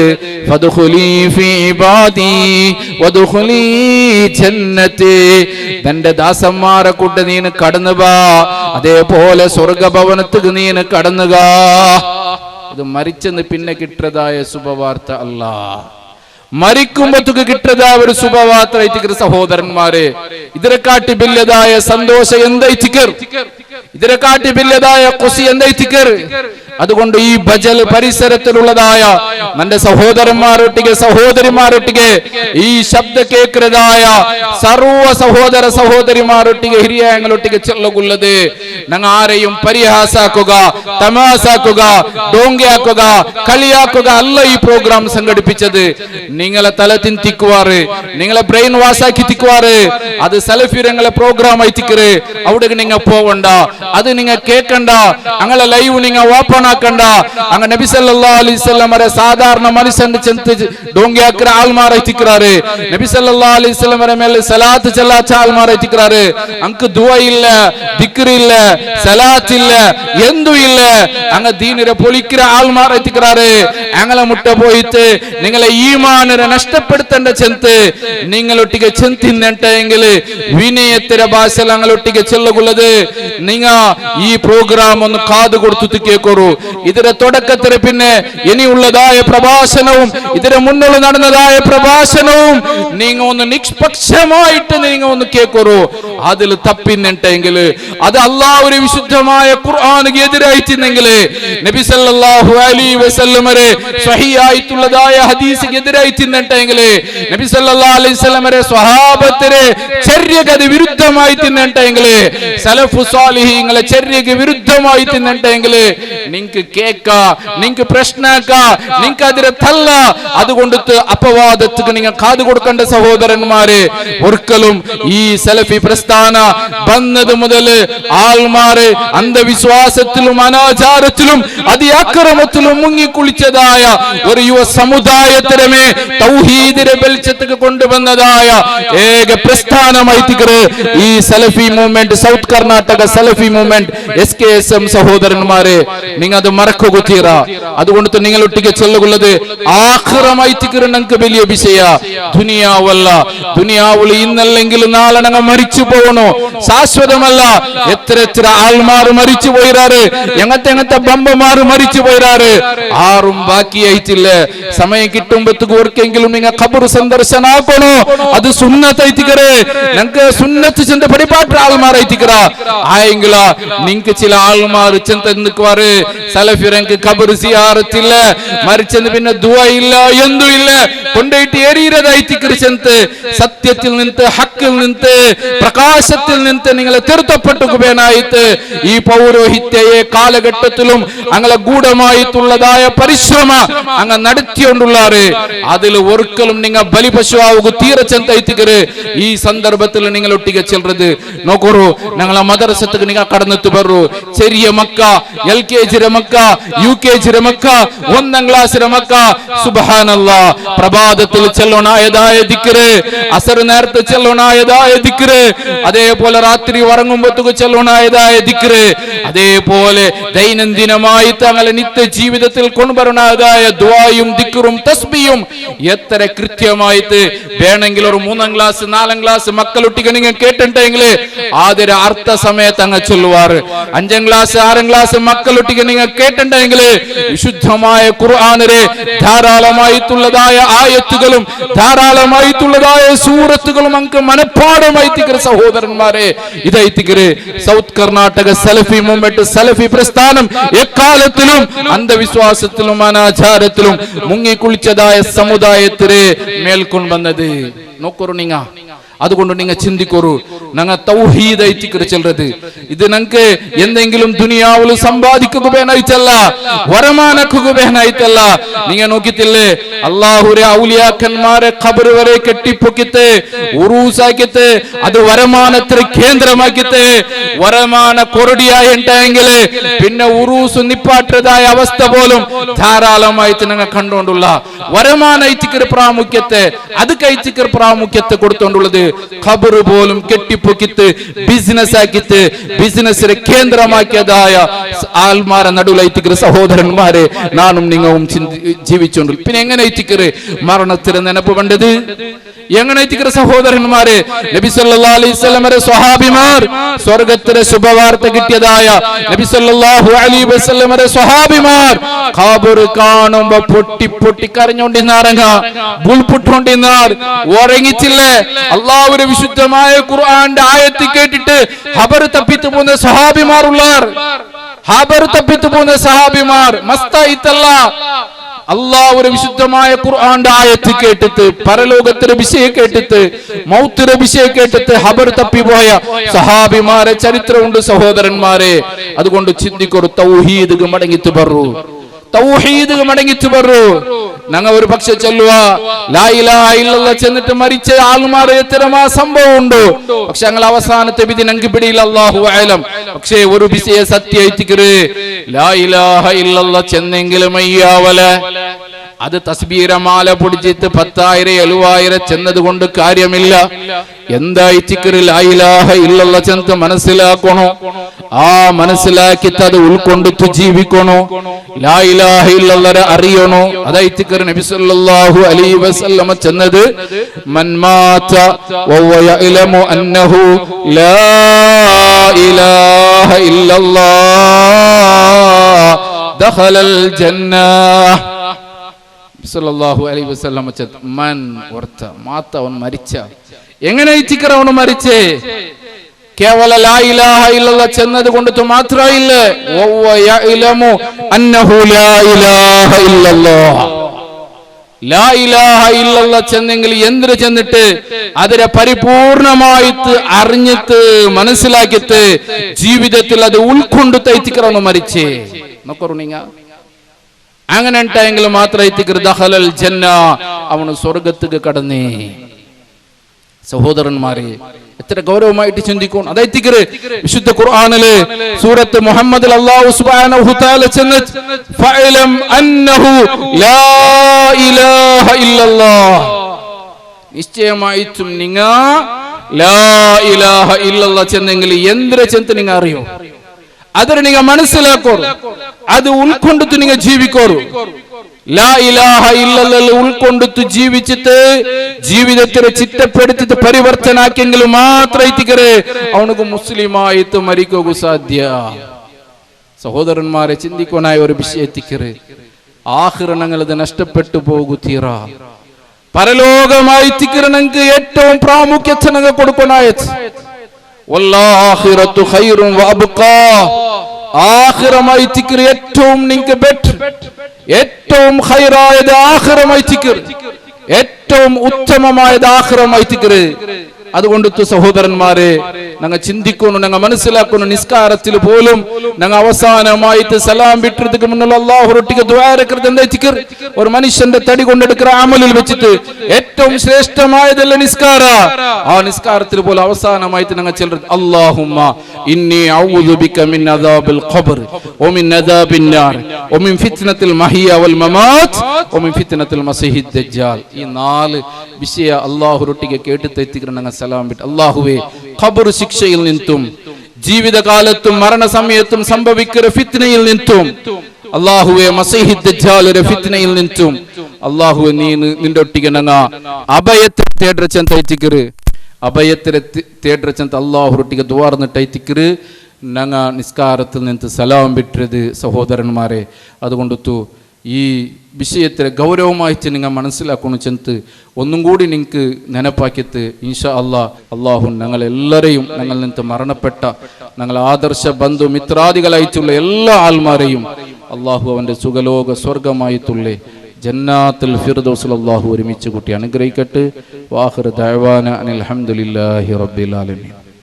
ഫദ്ഖുലി ഫീ ഇബാദി വദ്ഖുലി ജന്നതി നിന്റെ ദാസന്മാരെ കൂട്ട് നീ കടന്നുവാ അതേപോലെ സ്വർഗ്ഗഭവനത്തിക്ക് നീ കടന്നുക ഇത് മരിച്ചെന്ന് പിന്നെ കിട്ടതായ ശുഭവാർത്ത അല്ല മരിക്കുമ്പോഴത്തേക്ക് കിട്ടതായ ഒരു ശുഭവാർത്ത സഹോദരന്മാരെ ഇതിനെക്കാട്ടി ബില്ലതായ സന്തോഷം എന്തായിത്തിക്കർ ഇതിനെക്കാട്ടി ബില്ലതായ ഖുശി എന്തായിത്തിക്കർ അതുകൊണ്ട് ഈ ബജൽ പരിസരത്തിലുള്ളതായ നമ്മുടെ സഹോദരന്മാരൊട്ടിಗೆ സഹോദരിമാരൊട്ടിಗೆ ഈ ശബ്ദ കേൾക്കുന്നതായ സർവ സഹോദര സഹോദരിമാരൊട്ടിಗೆ ಹಿರಿಯಂಗಳೊಟ್ಟಿಗೆ ചെല്ലുകൊള്ളത് ഞങ്ങൾ ആരെയും പരിഹാസാക്കുക തമാസാക്കുക ഡോങ്കിയാക്കുക കളിയാക്കുക അല്ല ഈ പ്രോഗ്രാം സംഘടിപ്പിച്ചത് നിങ്ങളെ തല തിന്തിക്കുവാറ് നിങ്ങളെ ബ്രെയിൻ വാഷ് ആക്കി തിക്കുവാറ് അത് സലഫിരങ്ങളെ പ്രോഗ്രാം ആയിത്തിക്കറ് അവിടെ നിങ്ങൾ പോവണ്ട അത് നിങ്ങൾ കേൾക്കണ്ട ഞങ്ങളെ ലൈവ് നിങ്ങൾ ഓപ്പൺ ആക്കണ്ട അങ്ങ് നബി സല്ലല്ലാഹു അലൈഹി വസല്ലമരെ സാധാരണ മനുഷ്യന്റെ ചെന്ത് ഡോങ്കിയാക്കര ആൾമാർ ആയിത്തിക്കറാറ് നബി സല്ലല്ലാഹു അലൈഹി വസല്ലമരെ മേലെ സലാത്ത് ചൊല്ലാച്ച ആൾമാർ ആയിത്തിക്കറാറ് അങ്ക് ദുആ ഇല്ല ദിക്ർ ഇല്ല സലാത്ത് ഇല്ല എന്തും ഇല്ല അങ്ങ് ദീനിനെ പൊളിക്കര ആൾമാർ ആയിത്തിക്കറാറ് ഞങ്ങളെ മുട്ട പോയിട്ട് നിങ്ങളെ ഈമാനിനെ നഷ്ടപ്പെടുത്തേണ്ട ചെന്ത് നിങ്ങളൊട്ടിಗೆ ചെന്തിന്നെങ്കിൽ വിനയത്തിന്റെ ഭാഷയിൽ ഞങ്ങളൊട്ടിಗೆ ചെല്ലുകൊള്ളത് നിങ്ങൾ ഈ പ്രോഗ്രാം ഒന്ന് കാതു കൊടുത്തു കേൾക്കൂ ഇതിന്റെ തുടക്കത്തിന് പിന്നെ ഇനിയുള്ളതായ പ്രഭാഷണവും ഇതിന് മുന്നിൽ നടന്നതായ പ്രഭാഷണവും നിങ്ങൾ ഒന്ന് നിഷ്പക്ഷമായിട്ട് നിങ്ങൾ ഒന്ന് കേൾക്കൂ അതിൽ തപ്പിന്നെങ്കിൽ അത് അല്ലാഹുവിന്റെ വിശുദ്ധമായ ഖുർആനിന് എതിരായിട്ടെങ്കിൽ നബി സല്ലല്ലാഹു അലൈഹി വസല്ലമരെ സ്വഹീഹായിട്ടുള്ളതായ ഹദീസിന് എതിരായിട്ടെങ്കിൽ നബി സല്ലല്ലാഹു അലൈഹി വസല്ലമരെ സ്വഹാബത്തിനെ ചര്യക്ക് വിരുദ്ധമായി തിന്നെങ്കിൽ സലഫു സ്വാലിഹീങ്ങളെ ചര്യക്ക് വിരുദ്ധമായി തിന്നെങ്കിൽ നിങ്ങൾക്ക് കേൾക്ക നിങ്ങൾക്ക് പ്രശ്നക്ക നിങ്ങൾക്ക് അതിനെ തല്ല അതുകൊണ്ട് അപവാദത്തിന് നിങ്ങൾ കാതു കൊടുക്കേണ്ട സഹോദരന്മാരെ ഒരിക്കലും ഈ സലഫി പ്രസ്ഥാന വന്നത് മുതൽ ആൾമാര് അന്ധവിശ്വാസത്തിലും അനാചാരത്തിലും അതിഅക്രമത്തിലും മുങ്ങിക്കുളിച്ചതായ ഒരു യുവ സമുദായത്തിനെ തൗഹീദിന്റെ വെളിച്ചത്തേക്ക് കൊണ്ടുവന്നതായ ഏക പ്രസ്ഥാനമായി ഈ സലഫി മൂവ്മെന്റ്, സൗത്ത് കർണാടക സലഫി മൂവ്മെന്റ്, SKSM സഹോദരന്മാരെ, നിങ്ങൾ അത് മറക്കുക തീറ. അതുകൊണ്ട് നിങ്ങൾ ഒട്ടിക്ക് ചൊല്ലുള്ളത് ആഖിറമായിത്തിക്കറ് ഞങ്ങൾക്ക് വലിയ വിഷയ, ദുനിയാവല്ല. ദുനിയാവുള്ള ഇന്നല്ലെങ്കിൽ നാളെ ഞങ്ങൾ മരിച്ചു പോകണോ, ശാശ്വതമല്ല. എത്ര എത്ര ആൾമാർ മരിച്ചു പോയിരാറ്, എങ്ങനത്തെ ബമ്പമാർ മരിച്ചു പോയിരാറ്, ആറും ബാക്കിയായിട്ടില്ല. സമയം കിട്ടുമ്പോഴത്തേക്ക് ഓർക്കെങ്കിലും നിങ്ങൾ ഖബർ സന്ദർശന ആക്കണോ, അത് സുന്നത്തായിത്തിക്കറ്. ഞങ്ങൾക്ക് സുന്നത്ത് ചെന്ന് പടിപാട്ട ആൾമാരായിത്തിക്കറ ആയെങ്കില നിങ്ങൾക്ക് ചില ആൾമാർ ചെന്നിക്കുവാറ് സലഫിറങ്ങൾക്ക് ഖബർ സിയാറത്തില്ല, മരിച്ചെന്ന് പിന്നെ ദുആ ഇല്ല, എന്തും ഇല്ല, കൊണ്ടുപോയിട്ട് എറിയതായിത്തിക്കറ്. ചെന്ന് സത്യത്തിൽ നിന്ന്, ഹക്കിൽ നിന്ന്, പ്രകാശത്തിൽ നിന്ന് നിങ്ങളെ തിരുത്തപ്പെട്ടുകയായിട്ട് ഈ പൗരോഹിത്യ കാലഘട്ടത്തിലും അങ്ങനെ ഗൂഢമായിട്ടുള്ളതായ പരിശ്രമ അങ്ങ് നടത്തിക്കൊണ്ടുള്ളാറ്. അതിൽ ഒരിക്കലും നിങ്ങൾ ബലിപശുവാകുക തീരെ ചെന്നൈത്തിക്കറ്. ഈ സന്ദർഭത്തിൽ നിങ്ങൾ ഒട്ടിಗೆ ചെല്ലുന്നത് നോക്കൂ. ഞങ്ങളെ മദ്രസക്ക് നിങ്ങൾ കടന്നെത്തു ബറു. ചെറിയ മക്ക, LKG മക്ക, UKG മക്ക, 1ാം ക്ലാസ് മക്ക. സുബ്ഹാനല്ലാഹ്, പ്രഭാതത്തിൽ ചെല്ലണായതായ ദിക്റ്, അസർ നേരത്തെ ചെല്ലണായതായ ദിക്റ്, അതേപോലെ രാത്രി ഉറങ്ങുമ്പോഴത്തേക്ക് ചെല്ലണായതായ ദിക്റ്, അതേപോലെ ദൈനംദിനമായി തങ്ങളെ നിത്യ ജീവിതത്തിൽ കൊണ്ടുവരണായതായ ദുആയും ദിക്റും തസ്ബീഹും എത്ര കൃത്യമായിട്ട് വേണമെങ്കിൽ ഒരു 3ാം ക്ലാസ് 4ാം ക്ലാസ് മക്കളൊട്ടിക്ക് നിങ്ങൾ കേട്ടിട്ടെങ്കിൽ ആദ്യ അർത്ഥ സമയത്ത് അങ്ങ് ചൊല്ലുവാറ്. 5ാം ക്ലാസ് 6ാം ക്ലാസ് മക്കളൊട്ടിക്ക് നിങ്ങൾ കേട്ടിട്ടെങ്കിൽ വിശുദ്ധമായ ഖുർആനിലെ ധാരാളമായിട്ടുള്ളതായ ആയത്തുകളും ധാരാളമായിട്ടുള്ളതായ സൂറത്തുകളും നമുക്ക് മനഃപ്പാഠമായിത്തിക്കറ് സഹോദരന്മാരെ. ഇതായിത്തിക്കറ് സൗത്ത് കർണാടക സലഫി മൂവ്മെന്റ്, സലഫി പ്രസ്ഥാനം എക്കാലത്തിലും അന്ധവിശ്വാസത്തിലും അനാചാരത്തിലും മുങ്ങിക്കുളിച്ചതായ സമുദായത്തിലെ മേൽക്കൊണ്ടുവന്നത് നോക്കൂ നിങ്ങ. അതുകൊണ്ട് നിങ്ങൾ ചിന്തിക്കൂ, ഞങ്ങൾ തൗഹീദ് ഐത്തിക്കറ് ചെല്ലുന്നത്. ഇത് ഞങ്ങൾക്ക് എന്തെങ്കിലും ദുനിയാവിൽ സമ്പാദിക്കുക വേണായിട്ടല്ല, വരമാനക്കുക വേണായിട്ടല്ല. നിങ്ങൾ നോക്കിത്തില്ലേ, അള്ളാഹുരെ ഔലിയാക്കന്മാരെ ഖബർ വരെ കെട്ടിപ്പൊക്കിത്ത് ഉറൂസാക്കിത്ത് അത് വരമാനത്തിന് കേന്ദ്രമാക്കിത്ത് വരമാന കൊറടിയായിട്ടെങ്കിൽ പിന്നെ ഉറൂസ് നിപ്പാട്ടതായ അവസ്ഥ പോലും ധാരാളമായിട്ട് ഞങ്ങൾ കണ്ടുകൊണ്ടുള്ള വരമാന ഐത്തിക്കറ് പ്രാമുഖ്യത്തെ, അത് കൈത്തിക്കറ് പ്രാമുഖ്യത്തെ കൊടുത്തോണ്ടുള്ളത്. ഖബർ പോലും കെട്ടിപ്പൊക്കിത്ത് ബിസിനസ് ആക്കിത്ത് ബിസിനസിനെ കേന്ദ്രമാക്കിയതായ ആൾമാരെ നടുവിലൈത്തിക്കറ് സഹോദരന്മാരെ നാനും നിങ്ങളും ജീവിച്ചോണ്ട്. പിന്നെ എങ്ങനെ ഐത്തിക്കറ് മരണത്തിന് നെനപ്പ് വേണ്ടത്? എങ്ങനെ ഐത്തിക്കറ് സഹോദരന്മാരെ? നബി സല്ലല്ലാഹു അലൈഹി വസല്ലമയുടെ സ്വഹാബിമാർ സ്വർഗ്ഗത്തിലെ ശുഭവാർത്ത കിട്ടിയതായ നബി സല്ലല്ലാഹു അലൈഹി വസല്ലമയുടെ സ്വഹാബിമാർ ഖബർ കാണുമ്പോ പൊട്ടി പൊട്ടി കരഞ്ഞോണ്ടിരുന്നാരങ്ങ, ബുൾപുട്ടോണ്ടിരുന്നാർ, ഉറങ്ങിച്ചില്ലേ. അള്ളാഹുവിന്റെ വിശുദ്ധമായ ഖുർആന്റെ ആയത്ത് കേട്ടിട്ട് ഖബർ തപ്പിത്തു പോകുന്ന സഹാബിമാരുള്ളാർ, ഖബർ തപ്പിത്തു പോകുന്ന സഹാബിമാർ മസ്തായിത്തല്ല. അള്ളാഹുവിന്റെ വിശുദ്ധമായ ഖുർആന്റെ ആയത്ത് കേട്ടിട്ട്, പരലോകത്തിന്റെ വിഷയം കേട്ടിട്ട്, മൗത്തിന്റെ വിഷയം കേട്ടിട്ട് ഖബർ തപ്പിപ്പോയ സഹാബിമാരെ ചരിത്രമുണ്ട് സഹോദരന്മാരെ. അതുകൊണ്ട് ചിന്തിക്കൊരു തൗഹീദ് മടങ്ങിത്തു പറു, തൗഹീദ് മടങ്ങിച്ചു പറു. ഞങ്ങൾ ഒരു പക്ഷെ ചൊല്ലുക ലാ ഇലാഹ ഇല്ലല്ലാഹ് ചെന്നിട്ട് മരിച്ച ആൾമാരെ എത്തരമാ സംഭവം ഉണ്ട്. പക്ഷെ ഞങ്ങൾ അവസാനത്തെ വിധി ഞങ്ങൾക്ക് പിടിയില്ല, അല്ലാഹു അഅലം. പക്ഷേ ഒരു വിഷയ സത്യമായിത്തിക്കറ്, ലാ ഇലാഹ ഇല്ലല്ലാഹ് ചെന്നെങ്കിലും അയ്യാവല അത് തസ്ബീരമാല പൊടിച്ചിട്ട് 10,000 7,000 ചെന്നത് കൊണ്ട് കാര്യമില്ല. എന്തായിത്തിക്കറ് ലാ ഇലാഹ ഇല്ലല്ലാഹ് ചെന്ന് മനസ്സിലാക്കണോ, ആ മനസ്സിലാക്കിയിട്ട് അത് ഉൾക്കൊണ്ടിട്ട് ജീവിക്കണോ, ലാ ഇലാഹ ഇല്ലല്ലാഹ് അറിയണോ. അതായിത്തിക്കറ് നബി സല്ലല്ലാഹു അലൈഹി വസല്ലമ ചെന്നത് മൻ മാത വഹുവ യഅലമു അന്നഹു ലാ ഇലാഹ ഇല്ലല്ലാഹ് ദഖലൽ ജന്നah. സല്ലല്ലാഹു അലൈഹി വസല്ലം മൻ വർത്ത മാത അവൻ മരിച്ച എങ്ങനെ ഇത്തിക്കറ അവൻ മരിച്ചേ? കേവല ലാ ഇലാഹ ഇല്ലല്ലാഹ് ചെന്നത് കൊണ്ട് മാത്രമില്ല, വഹുവ യഅലമു അന്നഹു ലാ ഇലാഹ ഇല്ലല്ലാഹ്. ലാ ഇലാഹ ഇല്ലല്ലാഹ് ചെന്നെങ്കിൽ എന്തിനു ചെന്നിട്ട് അതിനെ പരിപൂർണമായിട്ട് അറിഞ്ഞിട്ട് മനസ്സിലാക്കിയിട്ട് ജീവിതത്തിൽ അത് ഉൾക്കൊണ്ട് തൈത്തിക്കറവണ് മരിച്ചേ നോക്കറു. നിങ്ങ അങ്ങനെ ഉണ്ടായെങ്കിൽ മാത്രം ദഖലൽ ജന്ന, അവന് സ്വർഗത്തേക്ക് കടന്നേ. സഹോദരന്മാരെ, എത്ര ഗൗരവമായിട്ട് ചിന്തിക്കണം. അതായത് വിശുദ്ധ ഖുർആനിലെ സൂറത്ത് മുഹമ്മദിൽ അല്ലാഹു സുബ്ഹാനഹു വതആല ചെന്ന് ഫഅലം അന്നഹു ലാ ഇലാഹ ഇല്ലല്ലാഹ്, നിശ്ചയമായിട്ടും നിങ്ങൾ ലാ ഇലാഹ ഇല്ലല്ലാഹ് ചെന്നെങ്കിൽ എന്തിനെ ചെന്ന് നിങ്ങൾ അറിയോ, അതിനെ നിങ്ങൾ മനസ്സിലാക്കോ, അത് ഉൾക്കൊണ്ടിട്ട് നിങ്ങൾ ജീവിക്കോറു. ലാ ഇലാഹ ഇല്ലല്ലാഹ് ഉൾക്കൊണ്ടിട്ട് ജീവിച്ചിട്ട് ജീവിതത്തിനെ ചിട്ടപ്പെടുത്തിട്ട് പരിവർത്തനാക്കിയെങ്കിൽ മാത്രമേ അവനക്ക് മുസ്ലിമായിട്ട് മരിക്കൂ സാധ്യ. സഹോദരന്മാരെ, ചിന്തിക്കാനായ ഒരു വിഷയത്തിക്കറ് ആഖിറനങ്ങൾ ഇത് നഷ്ടപ്പെട്ടു പോകു തീറ. പരലോകമായി തിക്കറനക്ക് ഏറ്റവും പ്രാമുഖ്യത്തിന് കൊടുക്കണായത് വല്ലാഹിറത്തു ഖൈറുൻ വഅബ്ഖാ. ആഖിറമായി തിക്കർ ഏറ്റവും നിങ്ങൾക്ക് ബെറ്റർ, ഏറ്റവും ഖൈറായത് ആഖിറമായി തിക്കർ, ഏറ്റവും ഉത്തമമായത് ആഖിറമായി തിക്കർ. അതുകൊണ്ട് സഹോദരന്മാരെ, ഞങ്ങൾ ചിന്തിക്കുന്നു, ഞങ്ങൾ മനസ്സിലാക്കുന്നു. നിസ്കാരത്തിൽ പോലും ഞങ്ങൾ അവസാനമായിട്ട് സലാം വിട്ടതിക്ക് മുന്നുള്ള അല്ലാഹുവിനോട് ദുആ ഒരു മനുഷ്യന്റെ തടി കൊണ്ടെടുക്കുന്ന അമലിൽ വെച്ചിട്ട് ഏറ്റവും ശ്രേഷ്ഠമായതല്ല നിസ്കാര. ആ നിസ്കാരത്തിൽ പോലും അവസാനമായിട്ട് ഞങ്ങൾ ചെല്ലുന്നത് അല്ലാഹുമ്മ ഇന്നി അഊദു ബിക മിൻ അദാബിൽ ഖബ്ർ വമിൻ അദാബിൻ നാർ വമിൻ ഫിത്നത്തിൽ മഹിയ വൽ മമാത് വമിൻ ഫിത്നത്തിൽ മസീഹിദ് ദജ്ജാൽ. ഈ 4 വിഷയ അല്ലാഹുവിനോട് കേട്ടിട്ട് എത്തിക്കുന്ന ഞങ്ങൾ സലാം വിട്ട്, അല്ലാഹുവേ ഖബർ ശിക്ഷയിൽ നിന്നും ജീവിതകാലത്തും മരണസമയത്തും സംഭവിക്കുന്ന ഫിത്നയിൽ നിന്നും, അല്ലാഹുവേ മസീഹിദ് ദജ്ജാലിന്റെ ഫിത്നയിൽ നിന്നും അല്ലാഹുവേ നീ നിന്റെ ഒട്ടിക്ക് ഞങ്ങ അഭയത്തെ തേടച്ചെന്തൈറ്റിക്കറ്, അഭയത്തിനെ തേടച്ചെന്ത അല്ലാഹുവിനോട് ദ്വാർന്നിട്ടൈറ്റിക്കറ്. ഞങ്ങ നിസ്കാരത്തിൽ നിന്ന് സലാം വിട്ടത് സഹോദരന്മാരെ. അതുകൊണ്ടു ഈ വിഷയത്തിലെ ഗൗരവമായിട്ട് നിങ്ങൾ മനസ്സിലാക്കണം ചെന്ന് ഒന്നും കൂടി നിങ്ങൾക്ക് നെനപ്പാക്കിയിട്ട് ഇൻഷാ അള്ളാഹു ഞങ്ങളെല്ലാവരെയും ഞങ്ങളിൽ നിന്ന് മരണപ്പെട്ട ഞങ്ങൾ ആദർശ ബന്ധു മിത്രാദികളായിട്ടുള്ള എല്ലാ ആൾമാരെയും അള്ളാഹു അവൻ്റെ സുഖലോക സ്വർഗമായിട്ടുള്ള ജന്നാത്തുൽ ഫിർദൗസിൽ അള്ളാഹു ഒരുമിച്ച് കൂട്ടി അനുഗ്രഹിക്കട്ടെ. വാഹിറു ദഅവാന അനിൽ ഹംദുലില്ലാഹി റബ്ബിൽ ആലമീൻ.